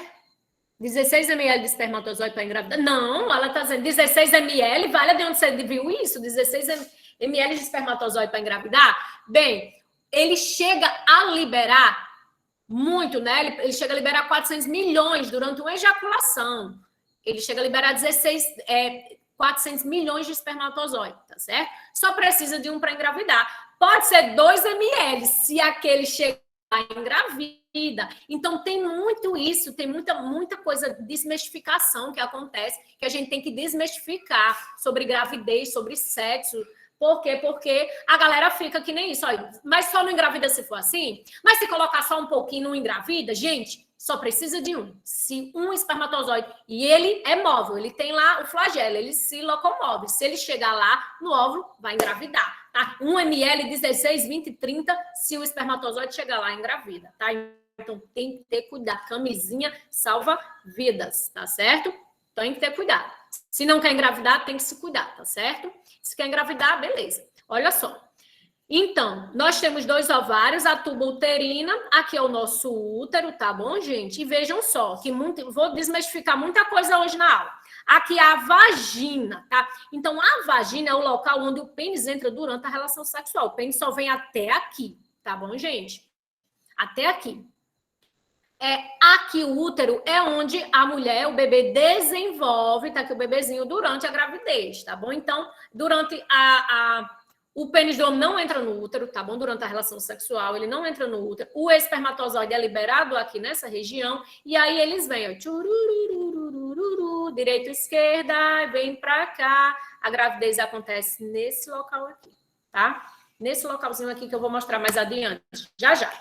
16 ml de espermatozoide para engravidar? Não, ela está dizendo 16 ml, vale de onde você viu isso? 16 ml de espermatozoide para engravidar? Bem, ele chega a liberar muito, né? Ele chega a liberar 400 milhões durante uma ejaculação. Ele chega a liberar 400 milhões de espermatozoide, tá certo? Só precisa de um para engravidar. Pode ser 2 ml, se aquele chega engravida. Então tem muito isso, tem muita coisa de desmistificação que acontece, que a gente tem que desmistificar sobre gravidez, sobre sexo. Por quê? Porque a galera fica que nem isso, olha, mas só não engravida se for assim? Mas se colocar só um pouquinho não engravida? Gente, só precisa de um. Se um espermatozoide, e ele é móvel, ele tem lá o flagelo, ele se locomove. Se ele chegar lá no óvulo, vai engravidar, tá? 1 ml, 16, 20, 30, se o espermatozoide chegar lá, engravida, tá? Então, tem que ter cuidado. Camisinha salva vidas, tá certo? Tem que ter cuidado. Se não quer engravidar, tem que se cuidar, tá certo? Se quer engravidar, beleza. Olha só. Então, nós temos 2 ovários, a tuba uterina, aqui é o nosso útero, tá bom, gente? E vejam só, que vou desmistificar muita coisa hoje na aula. Aqui é a vagina, tá? Então, a vagina é o local onde o pênis entra durante a relação sexual. O pênis só vem até aqui, tá bom, gente? Até aqui. Aqui o útero é onde a mulher, o bebê desenvolve, tá aqui o bebezinho durante a gravidez, tá bom? Então, durante o pênis do homem não entra no útero, tá bom? Durante a relação sexual, ele não entra no útero. O espermatozoide é liberado aqui nessa região. E aí eles vêm, ó, tchururururururu, direita e esquerda, vem pra cá. A gravidez acontece nesse local aqui, tá? Nesse localzinho aqui que eu vou mostrar mais adiante. Já, já.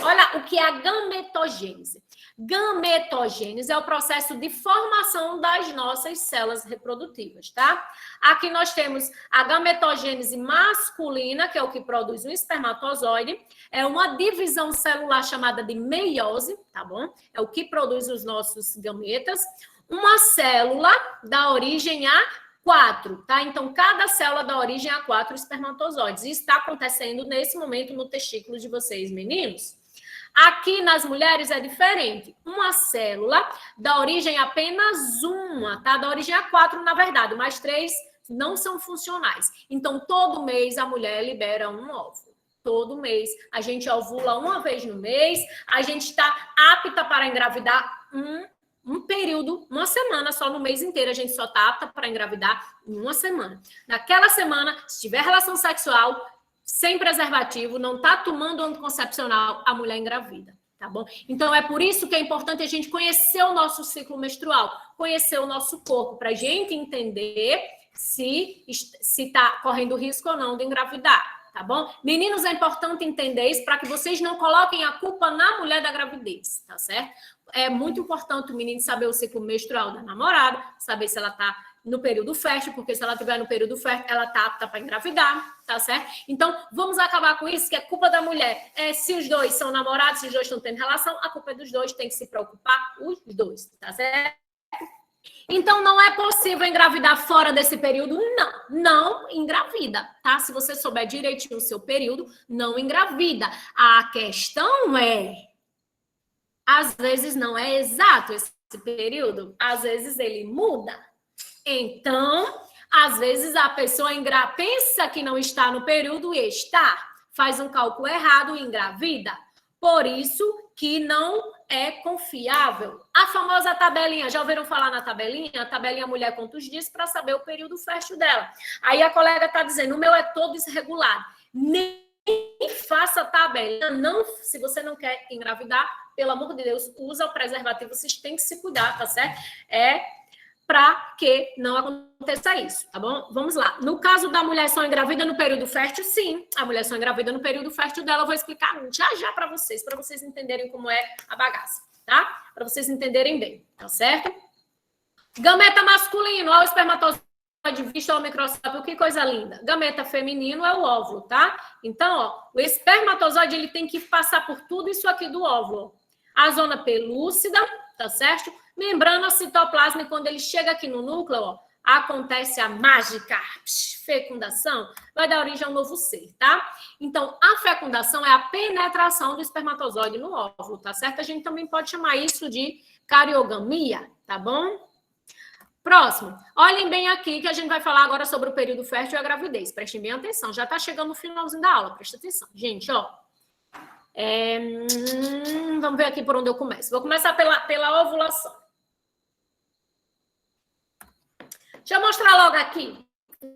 Olha o que é a gametogênese. Gametogênese é o processo de formação das nossas células reprodutivas, tá? Aqui nós temos a gametogênese masculina, que é o que produz um espermatozoide. É uma divisão celular chamada de meiose, tá bom? É o que produz os nossos gametas. Uma célula dá origem a 4, tá? Então, cada célula dá origem a 4 espermatozoides. Isso está acontecendo nesse momento no testículo de vocês, meninos. Aqui nas mulheres é diferente. Uma célula dá origem a apenas uma, tá? Dá origem a 4, na verdade, mas 3 não são funcionais. Então, todo mês a mulher libera um óvulo. Todo mês. A gente ovula uma vez no mês. A gente está apta para engravidar um período, uma semana só no mês inteiro. A gente só está apta para engravidar em uma semana. Naquela semana, se tiver relação sexual sem preservativo, não está tomando anticoncepcional, a mulher engravida, tá bom? Então, é por isso que é importante a gente conhecer o nosso ciclo menstrual, conhecer o nosso corpo, para a gente entender se está correndo risco ou não de engravidar, tá bom? Meninos, é importante entender isso para que vocês não coloquem a culpa na mulher da gravidez, tá certo? É muito importante o menino saber o ciclo menstrual da namorada, saber se ela está no período fértil, porque se ela estiver no período fértil, ela está apta para engravidar, tá certo? Então, vamos acabar com isso, que é culpa da mulher. Se os dois são namorados, se os dois estão tendo relação, a culpa é dos dois, tem que se preocupar os dois, tá certo? Então, não é possível engravidar fora desse período? Não engravida, tá? Se você souber direitinho o seu período, não engravida. A questão às vezes não é exato esse período, às vezes ele muda. Então, às vezes a pessoa pensa que não está no período e está, faz um cálculo errado e engravida. Por isso que não é confiável. A famosa tabelinha, já ouviram falar na tabelinha? A tabelinha mulher conta os dias para saber o período fértil dela. Aí a colega está dizendo, o meu é todo desregulado. Nem faça a tabela. Não, se você não quer engravidar, pelo amor de Deus, usa o preservativo. Vocês têm que se cuidar, tá certo? Para que não aconteça isso, tá bom? Vamos lá. No caso da mulher só engravida no período fértil, sim. A mulher só engravida no período fértil dela. Eu vou explicar já para vocês entenderem como é a bagaça, tá? Para vocês entenderem bem, tá certo? Gameta masculino, olha o espermatozoide visto ao microscópio, que coisa linda. Gameta feminino é o óvulo, tá? Então, ó, o espermatozoide ele tem que passar por tudo isso aqui do óvulo. A zona pelúcida, tá certo? Membrana citoplasma, quando ele chega aqui no núcleo, ó, acontece a mágica fecundação, vai dar origem a um novo ser, tá? Então, a fecundação é a penetração do espermatozoide no óvulo, tá certo? A gente também pode chamar isso de cariogamia, tá bom? Próximo. Olhem bem aqui que a gente vai falar agora sobre o período fértil e a gravidez. Prestem bem atenção. Já tá chegando no finalzinho da aula, presta atenção. Gente, ó. Vamos ver aqui por onde eu começo. Vou começar pela ovulação. Deixa eu mostrar logo aqui.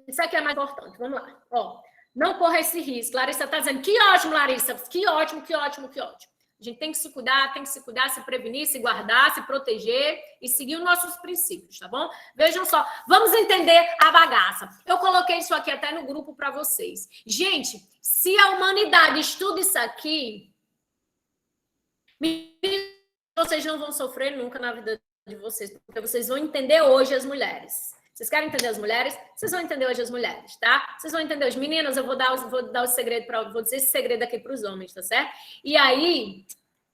Isso aqui é mais importante. Vamos lá. Ó, não corra esse risco. Larissa está dizendo, que ótimo, Larissa. Que ótimo, que ótimo, que ótimo. A gente tem que se cuidar, se prevenir, se guardar, se proteger e seguir os nossos princípios, tá bom? Vejam só, vamos entender a bagaça. Eu coloquei isso aqui até no grupo para vocês. Gente, se a humanidade estuda isso aqui, vocês não vão sofrer nunca na vida de vocês, porque vocês vão entender hoje as mulheres. Vocês querem entender as mulheres? Vocês vão entender hoje as mulheres, tá? Vocês vão entender os meninos, eu vou dar o segredo vou dizer esse segredo aqui para os homens, tá certo? E aí,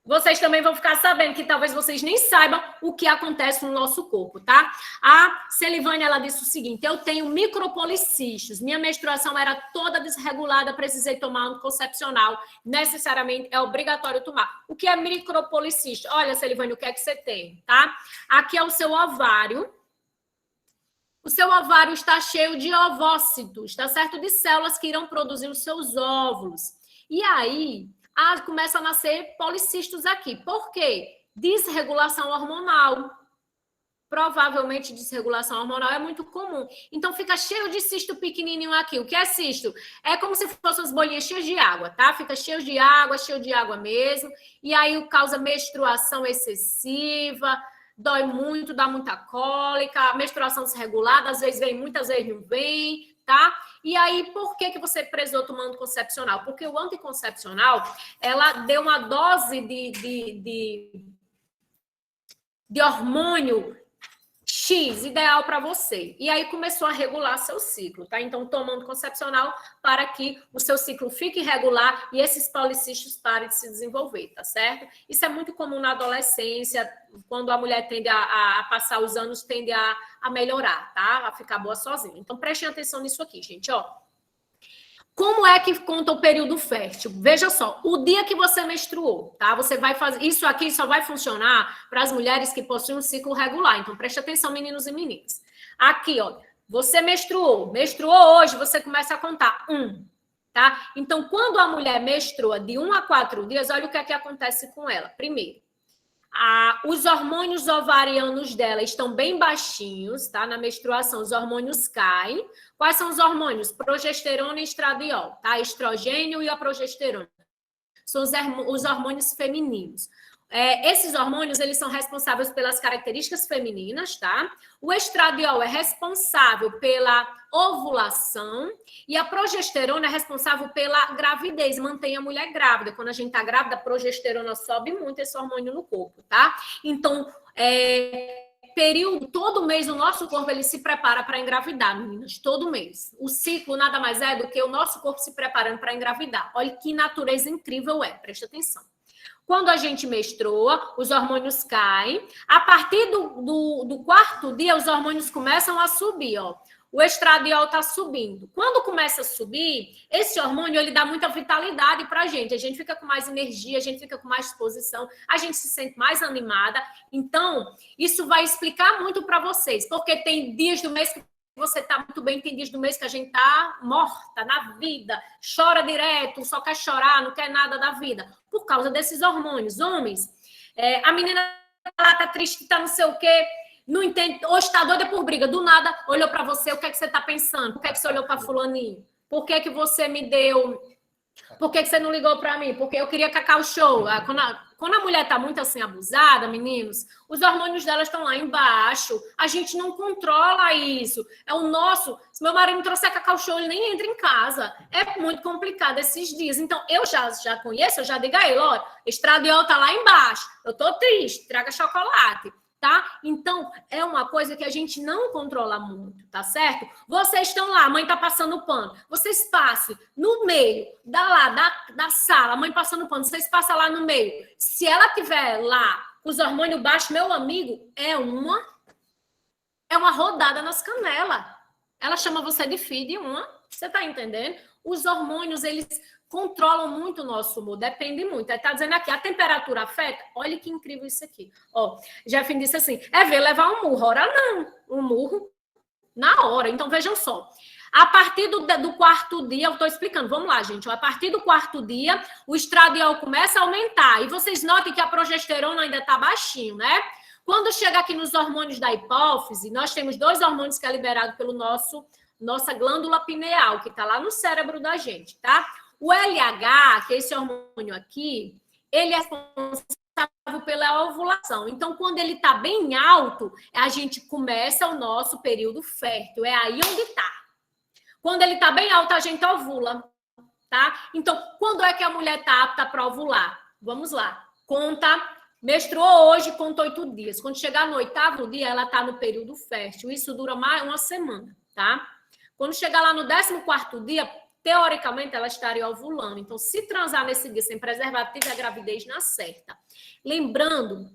vocês também vão ficar sabendo que talvez vocês nem saibam o que acontece no nosso corpo, tá? A Celivane, ela disse o seguinte: eu tenho micropolicistos, minha menstruação era toda desregulada, precisei tomar anticoncepcional, necessariamente é obrigatório tomar. O que é micropolicisto? Olha, Celivane, o que é que você tem, tá? Aqui é o seu ovário. O seu ovário está cheio de ovócitos, tá certo? De células que irão produzir os seus óvulos. E aí, começa a nascer policistos aqui. Por quê? Desregulação hormonal. Provavelmente desregulação hormonal é muito comum. Então, fica cheio de cisto pequenininho aqui. O que é cisto? É como se fossem as bolinhas cheias de água, tá? Fica cheio de água mesmo. E aí, causa menstruação excessiva, dói muito, dá muita cólica, menstruação desregulada, às vezes vem, muitas vezes não vem, tá? E aí, por que você precisou tomar anticoncepcional? Porque o anticoncepcional, ela deu uma dose de hormônio X, ideal para você. E aí começou a regular seu ciclo, tá? Então, toma anticoncepcional para que o seu ciclo fique regular e esses policistos parem de se desenvolver, tá certo? Isso é muito comum na adolescência, quando a mulher tende a passar os anos, tende a melhorar, tá? A ficar boa sozinha. Então, prestem atenção nisso aqui, gente, ó. Como é que conta o período fértil? Veja só, o dia que você menstruou, tá? Você vai fazer isso aqui só vai funcionar para as mulheres que possuem um ciclo regular. Então preste atenção, meninos e meninas. Aqui, ó, você menstruou hoje, você começa a contar 1, tá? Então quando a mulher menstrua de 1 a 4 dias, olha o que é que acontece com ela. Primeiro, os hormônios ovarianos dela estão bem baixinhos, tá? Na menstruação, os hormônios caem. Quais são os hormônios? Progesterona e estradiol, tá? Estrogênio e a progesterona. São os hormônios femininos. Esses hormônios, eles são responsáveis pelas características femininas, tá? O estradiol é responsável pela ovulação e a progesterona é responsável pela gravidez, mantém a mulher grávida. Quando a gente tá grávida, a progesterona sobe muito esse hormônio no corpo, tá? Então, todo mês o nosso corpo ele se prepara para engravidar, meninas, todo mês. O ciclo nada mais é do que o nosso corpo se preparando para engravidar. Olha que natureza incrível presta atenção. Quando a gente menstrua, os hormônios caem. A partir do 4º dia, os hormônios começam a subir, ó. O estradiol está subindo. Quando começa a subir, esse hormônio ele dá muita vitalidade para a gente fica com mais energia, a gente fica com mais disposição, a gente se sente mais animada. Então, isso vai explicar muito para vocês, porque tem dias do mês que você está muito bem, tem dias do mês que a gente está morta na vida, chora direto, só quer chorar, não quer nada da vida, por causa desses hormônios. Homens, a menina tá triste, tá não sei o quê, não entende, hoje está doida por briga, do nada olhou para você, o que é que você está pensando? Por que é que você olhou para fulaninho? Por que que você me deu... Por que que você não ligou para mim? Porque eu queria Cacau Show. Quando a mulher está muito assim abusada, meninos, os hormônios dela estão lá embaixo. A gente não controla isso. É o nosso... Se meu marido me trouxer Cacau Show, ele nem entra em casa. É muito complicado esses dias. Então, eu já conheço, eu já digo a ele, olha, estradiol está lá embaixo. Eu estou triste, traga chocolate. Tá? Então, é uma coisa que a gente não controla muito, tá certo? Vocês estão lá, a mãe tá passando pano. Vocês passem no meio da sala, a mãe passando pano, vocês passam lá no meio. Se ela tiver lá com os hormônios baixos, meu amigo, é uma rodada nas canelas. Ela chama você de filho de uma. Você tá entendendo? Os hormônios, eles controlam muito o nosso humor, depende muito. Aí tá dizendo aqui, a temperatura afeta? Olha que incrível isso aqui. Ó, Jeffin disse assim, ver levar um murro. Ora não, um murro na hora. Então, vejam só. A partir do 4º dia, eu estou explicando, vamos lá, gente. A partir do 4º dia, o estradiol começa a aumentar. E vocês notem que a progesterona ainda está baixinho, né? Quando chega aqui nos hormônios da hipófise, nós temos 2 hormônios que é liberado pelo nossa glândula pineal, que está lá no cérebro da gente, tá? O LH, que é esse hormônio aqui, ele é responsável pela ovulação. Então, quando ele está bem alto, a gente começa o nosso período fértil. É aí onde está. Quando ele está bem alto, a gente ovula, tá? Então, quando é que a mulher está apta para ovular? Vamos lá. Conta Menstruou hoje, conta 8 dias. Quando chegar no 8º dia, ela está no período fértil. Isso dura mais uma semana, tá? Quando chegar lá no 14º dia, teoricamente, ela estaria ovulando. Então, se transar nesse dia sem preservativo, é a gravidez na certa. Lembrando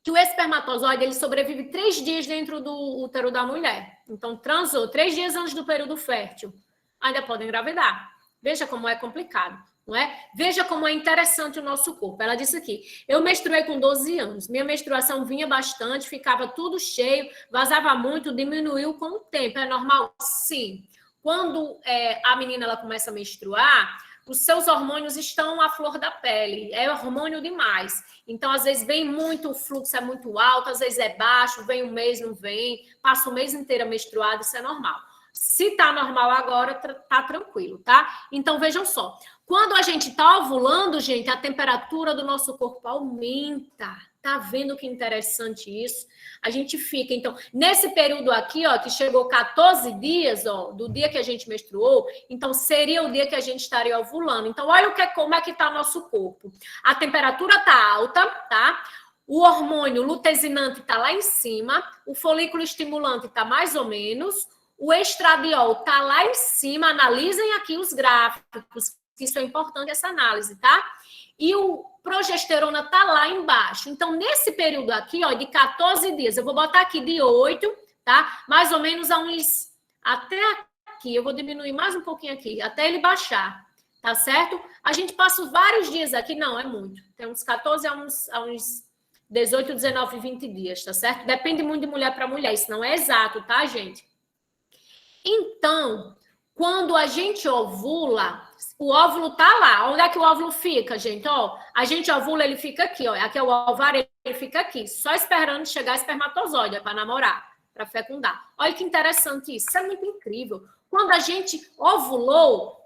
que o espermatozoide ele sobrevive 3 dias dentro do útero da mulher. Então, transou 3 dias antes do período fértil, ainda pode engravidar. Veja como é complicado, não é? Veja como é interessante o nosso corpo. Ela disse aqui, eu menstruei com 12 anos, minha menstruação vinha bastante, ficava tudo cheio, vazava muito, diminuiu com o tempo. É normal? Sim. Quando a menina ela começa a menstruar, os seus hormônios estão à flor da pele, é hormônio demais. Então, às vezes, vem muito, o fluxo é muito alto, às vezes é baixo, vem um mês, não vem, passa o mês inteiro menstruado, isso é normal. Se tá normal agora, tá tranquilo, tá? Então, vejam só, quando a gente tá ovulando, gente, a temperatura do nosso corpo aumenta. Tá vendo que interessante isso? A gente fica, então, nesse período aqui, ó, que chegou 14 dias, ó, do dia que a gente menstruou, então seria o dia que a gente estaria ovulando. Então, olha como é que tá o nosso corpo. A temperatura tá alta, tá? O hormônio lutecinante tá lá em cima, o folículo estimulante tá mais ou menos, o estradiol tá lá em cima, analisem aqui os gráficos, que isso é importante, essa análise, tá? E o progesterona tá lá embaixo. Então, nesse período aqui, ó, de 14 dias, eu vou botar aqui de 8, tá? Mais ou menos a uns... Até aqui, eu vou diminuir mais um pouquinho aqui, até ele baixar, tá certo? A gente passa vários dias aqui, não, é muito. Tem uns 14 a uns 18, 19, 20 dias, tá certo? Depende muito de mulher para mulher, isso não é exato, tá, gente? Então, quando a gente ovula, o óvulo tá lá. Onde é que o óvulo fica, gente? Ó, a gente ovula, ele fica aqui, ó. Aqui é o ovário, ele fica aqui, só esperando chegar espermatozoide para namorar, para fecundar. Olha que interessante isso. Isso é muito incrível. Quando a gente ovulou,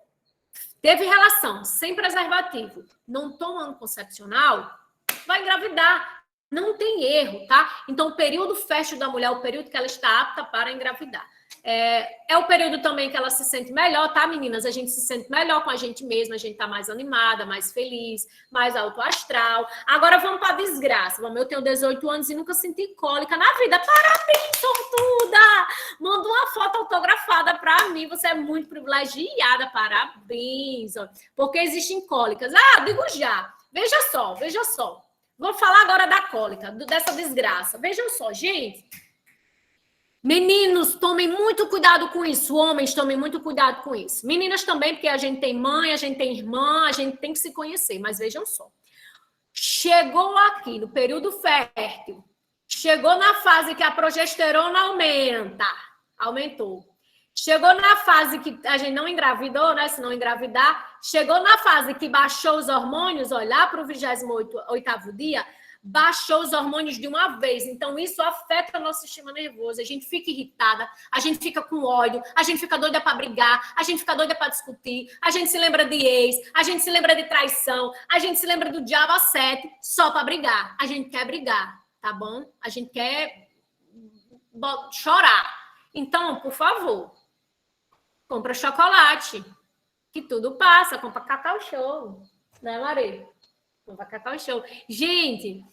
teve relação sem preservativo, não toma anticoncepcional, vai engravidar. Não tem erro, tá? Então, o período fértil da mulher é o período que ela está apta para engravidar. É o período também que ela se sente melhor, tá, meninas? A gente se sente melhor com a gente mesma, a gente tá mais animada, mais feliz, mais alto astral. Agora vamos para a desgraça. Eu tenho 18 anos e nunca senti cólica na vida. Parabéns, sortuda! Manda uma foto autografada para mim. Você é muito privilegiada, parabéns. Porque existem cólicas. Ah, digo já. Veja só. Vou falar agora da cólica, dessa desgraça. Vejam só, gente. Meninos, tomem muito cuidado com isso. Homens, tomem muito cuidado com isso. Meninas também, porque a gente tem mãe, a gente tem irmã, a gente tem que se conhecer. Mas vejam só. Chegou aqui no período fértil, chegou na fase que a progesterona aumentou. Chegou na fase que a gente não engravidou, né? Se não engravidar, chegou na fase que baixou os hormônios, olhar para o 28º dia, baixou os hormônios de uma vez. Então, isso afeta o nosso sistema nervoso. A gente fica irritada, a gente fica com ódio, a gente fica doida para brigar, a gente fica doida para discutir, a gente se lembra de ex, a gente se lembra de traição, a gente se lembra do diabo a 7 só para brigar. A gente quer brigar, tá bom? A gente quer chorar. Então, por favor, compra chocolate, que tudo passa. Compra Cacau Show, né, Maria? Compra Cacau Show. Gente,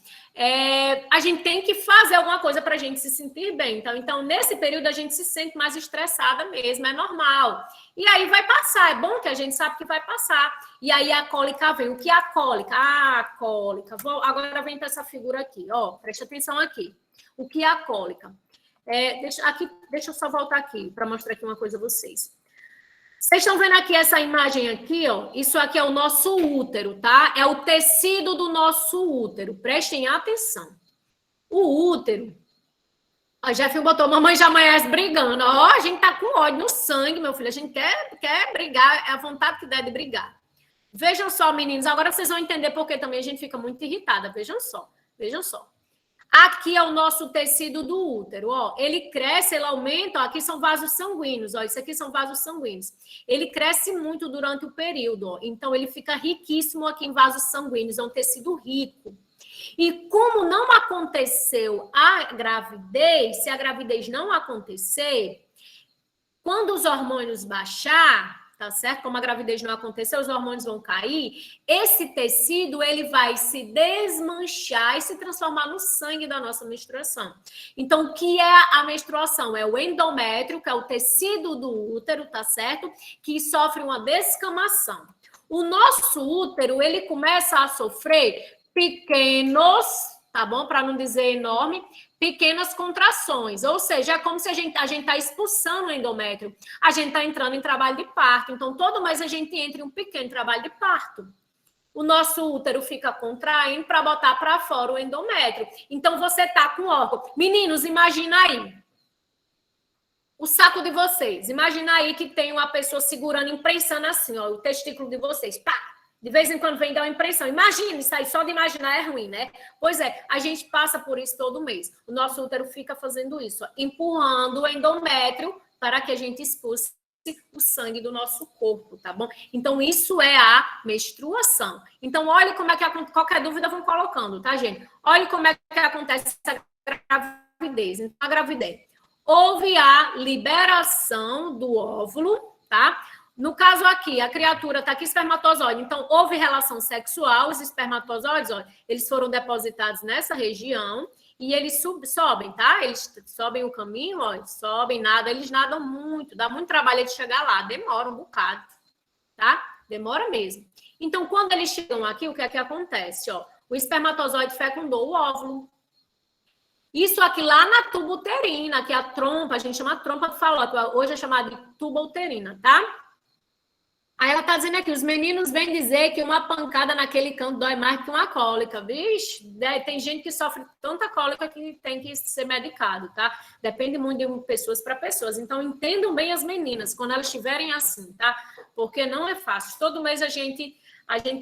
a gente tem que fazer alguma coisa para a gente se sentir bem. Então, nesse período, a gente se sente mais estressada mesmo, é normal. E aí vai passar, é bom que a gente sabe que vai passar. E aí a cólica vem. O que é a cólica? Ah, a cólica. Agora vem para essa figura aqui, ó, preste atenção aqui. O que é a cólica? Deixa eu só voltar aqui para mostrar aqui uma coisa a vocês. Vocês estão vendo aqui essa imagem aqui, ó? Isso aqui é o nosso útero, tá? É o tecido do nosso útero. Prestem atenção. O útero... A Jeff botou, mamãe já amanhece brigando. Ó, a gente tá com ódio no sangue, meu filho. A gente quer brigar, é a vontade que der de brigar. Vejam só, meninos. Agora vocês vão entender porque também a gente fica muito irritada. Vejam só. Aqui é o nosso tecido do útero, ó. Ele cresce, ele aumenta, ó. Aqui são vasos sanguíneos, ó. Isso aqui são vasos sanguíneos. Ele cresce muito durante o período, ó. Então, ele fica riquíssimo aqui em vasos sanguíneos. É um tecido rico. E como não aconteceu a gravidez, se a gravidez não acontecer, quando os hormônios baixar, tá certo? Como a gravidez não aconteceu, os hormônios vão cair, esse tecido, ele vai se desmanchar e se transformar no sangue da nossa menstruação. Então, o que é a menstruação? É o endométrio, que é o tecido do útero, tá certo? Que sofre uma descamação. O nosso útero, ele começa a sofrer pequenos, tá bom? Para não dizer enorme, pequenas contrações, ou seja, é como se a gente tá expulsando o endométrio, a gente está entrando em trabalho de parto, então todo mês a gente entra em um pequeno trabalho de parto. O nosso útero fica contraindo para botar para fora o endométrio. Então você tá com órgão. Meninos, imagina aí. O saco de vocês. Imagina aí que tem uma pessoa segurando, imprensando assim, ó, o testículo de vocês. Pá! De vez em quando vem dar uma impressão. Imagina, isso aí só de imaginar é ruim, né? Pois é, a gente passa por isso todo mês. O nosso útero fica fazendo isso, ó, empurrando o endométrio para que a gente expulse o sangue do nosso corpo, tá bom? Então, isso é a menstruação. Então, olha como é que qualquer dúvida vão colocando, tá, gente? Olha como é que acontece essa gravidez. Então, a gravidez. Houve a liberação do óvulo, tá? No caso aqui, a criatura está aqui, espermatozoide. Então, houve relação sexual, os espermatozoides, ó, eles foram depositados nessa região e eles sobem, tá? Eles sobem o caminho, ó, sobem, nadam, eles nadam muito, dá muito trabalho de chegar lá, demora um bocado, tá? Demora mesmo. Então, quando eles chegam aqui, o que é que acontece? Ó, o espermatozoide fecundou o óvulo. Isso aqui lá na tuba uterina, que é a trompa, a gente chama trompa falópia, hoje é chamada de tuba uterina, tá? Aí ela tá dizendo aqui, os meninos vêm dizer que uma pancada naquele canto dói mais que uma cólica. Vixe, tem gente que sofre tanta cólica que tem que ser medicado, tá? Depende muito de pessoas para pessoas. Então, entendam bem as meninas, quando elas estiverem assim, tá? Porque não é fácil. Todo mês a gente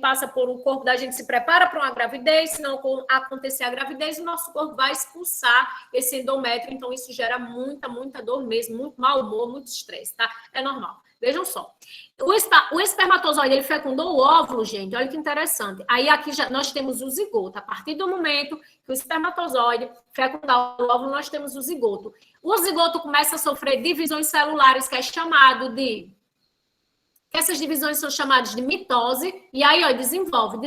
passa por o corpo da gente se prepara para uma gravidez, se não acontecer a gravidez, o nosso corpo vai expulsar esse endométrio, então isso gera muita dor mesmo, muito mau humor, muito estresse, tá? É normal. Vejam só. O espermatozoide, ele fecundou o óvulo, gente, olha que interessante. Aí aqui nós temos o zigoto. A partir do momento que o espermatozoide fecundar o óvulo, nós temos o zigoto. O zigoto começa a sofrer divisões celulares, que é chamado de... Essas divisões são chamadas de mitose, e aí, ó, desenvolve.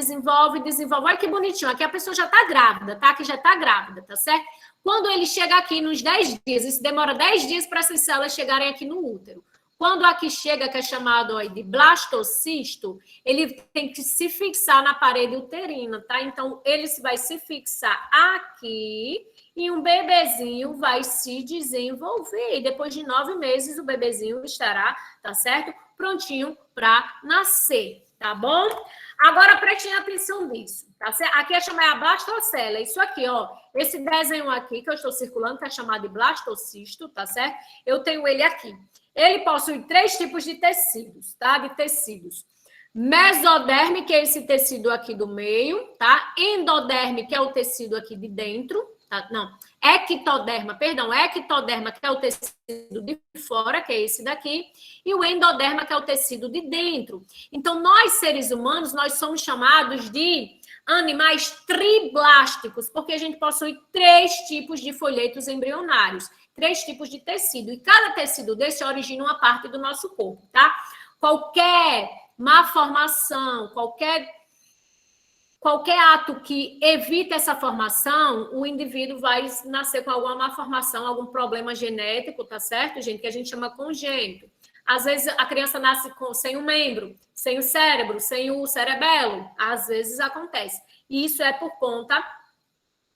Olha que bonitinho, aqui a pessoa já tá grávida, tá? Aqui já tá grávida, tá certo? Quando ele chega aqui nos 10 dias, isso demora 10 dias para essas células chegarem aqui no útero. Quando aqui chega, que é chamado ó, de blastocisto, ele tem que se fixar na parede uterina, tá? Então, ele vai se fixar aqui e um bebezinho vai se desenvolver. E depois de 9 meses, o bebezinho estará, tá certo? Prontinho para nascer, tá bom? Agora, prestem atenção nisso, tá certo? Aqui é chamada blastocela. Isso aqui, ó, esse desenho aqui que eu estou circulando, que é chamado de blastocisto, tá certo? Eu tenho ele aqui. Ele possui 3 tipos de tecidos, tá? De tecidos. Mesoderme, que é esse tecido aqui do meio, tá? Endoderme, que é o tecido aqui de dentro, tá? Não, ectoderma, que é o tecido de fora, que é esse daqui, e o endoderma, que é o tecido de dentro. Então, nós, seres humanos, nós somos chamados de animais triblásticos, porque a gente possui 3 tipos de folhetos embrionários, 3 tipos de tecido, e cada tecido desse origina uma parte do nosso corpo, tá? Qualquer malformação, qualquer ato que evite essa formação, o indivíduo vai nascer com alguma malformação, algum problema genético, tá certo, gente? Que a gente chama congênito. Às vezes a criança nasce sem um membro, sem o cérebro, sem o cerebelo. Às vezes acontece. E isso é por conta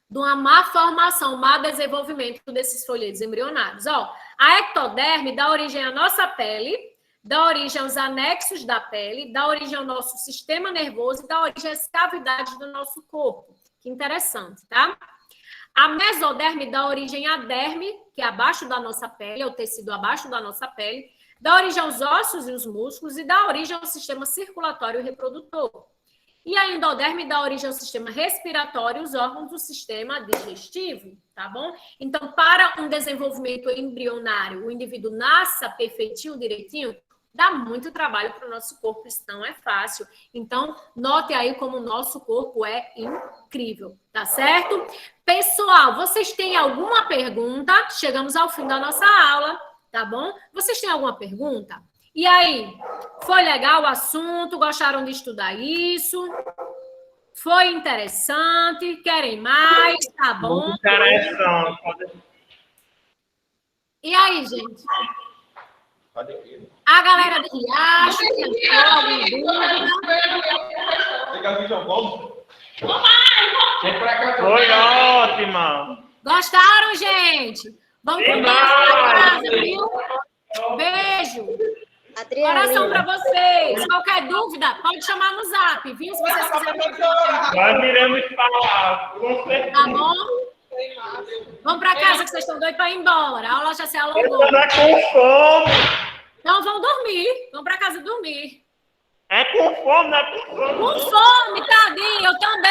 de uma má formação, um má desenvolvimento desses folhetos embrionários. Ó, a ectoderme dá origem à nossa pele, dá origem aos anexos da pele, dá origem ao nosso sistema nervoso e dá origem às cavidades do nosso corpo. Que interessante, tá? A mesoderme dá origem à derme, que é abaixo da nossa pele, é o tecido abaixo da nossa pele, dá origem aos ossos e os músculos e dá origem ao sistema circulatório e reprodutor. E a endoderme dá origem ao sistema respiratório e os órgãos do sistema digestivo, tá bom? Então, para um desenvolvimento embrionário, o indivíduo nasça perfeitinho, direitinho, dá muito trabalho para o nosso corpo, isso não é fácil. Então, note aí como o nosso corpo é incrível, tá certo? Pessoal, vocês têm alguma pergunta? Chegamos ao fim da nossa aula, tá bom? Vocês têm alguma pergunta? E aí, foi legal o assunto? Gostaram de estudar isso? Foi interessante? Querem mais? Tá bom? Muito interessante. E aí, gente? A galera do Riacho, tem alguma dúvida? Foi ótima. Gostaram, gente? Vamos começar a casa, viu? Beijo. Coração para vocês. Qualquer dúvida, pode chamar no zap, viu? Se vocês quiserem. Nós iremos falar. Com certeza. Tá bom? Vamos para casa que vocês estão doidos para ir embora. A aula já se alongou. Eu tô com fome. Então vão dormir. Vão para casa dormir. É com fome, não é com fome. Com fome, tadinho. Eu também.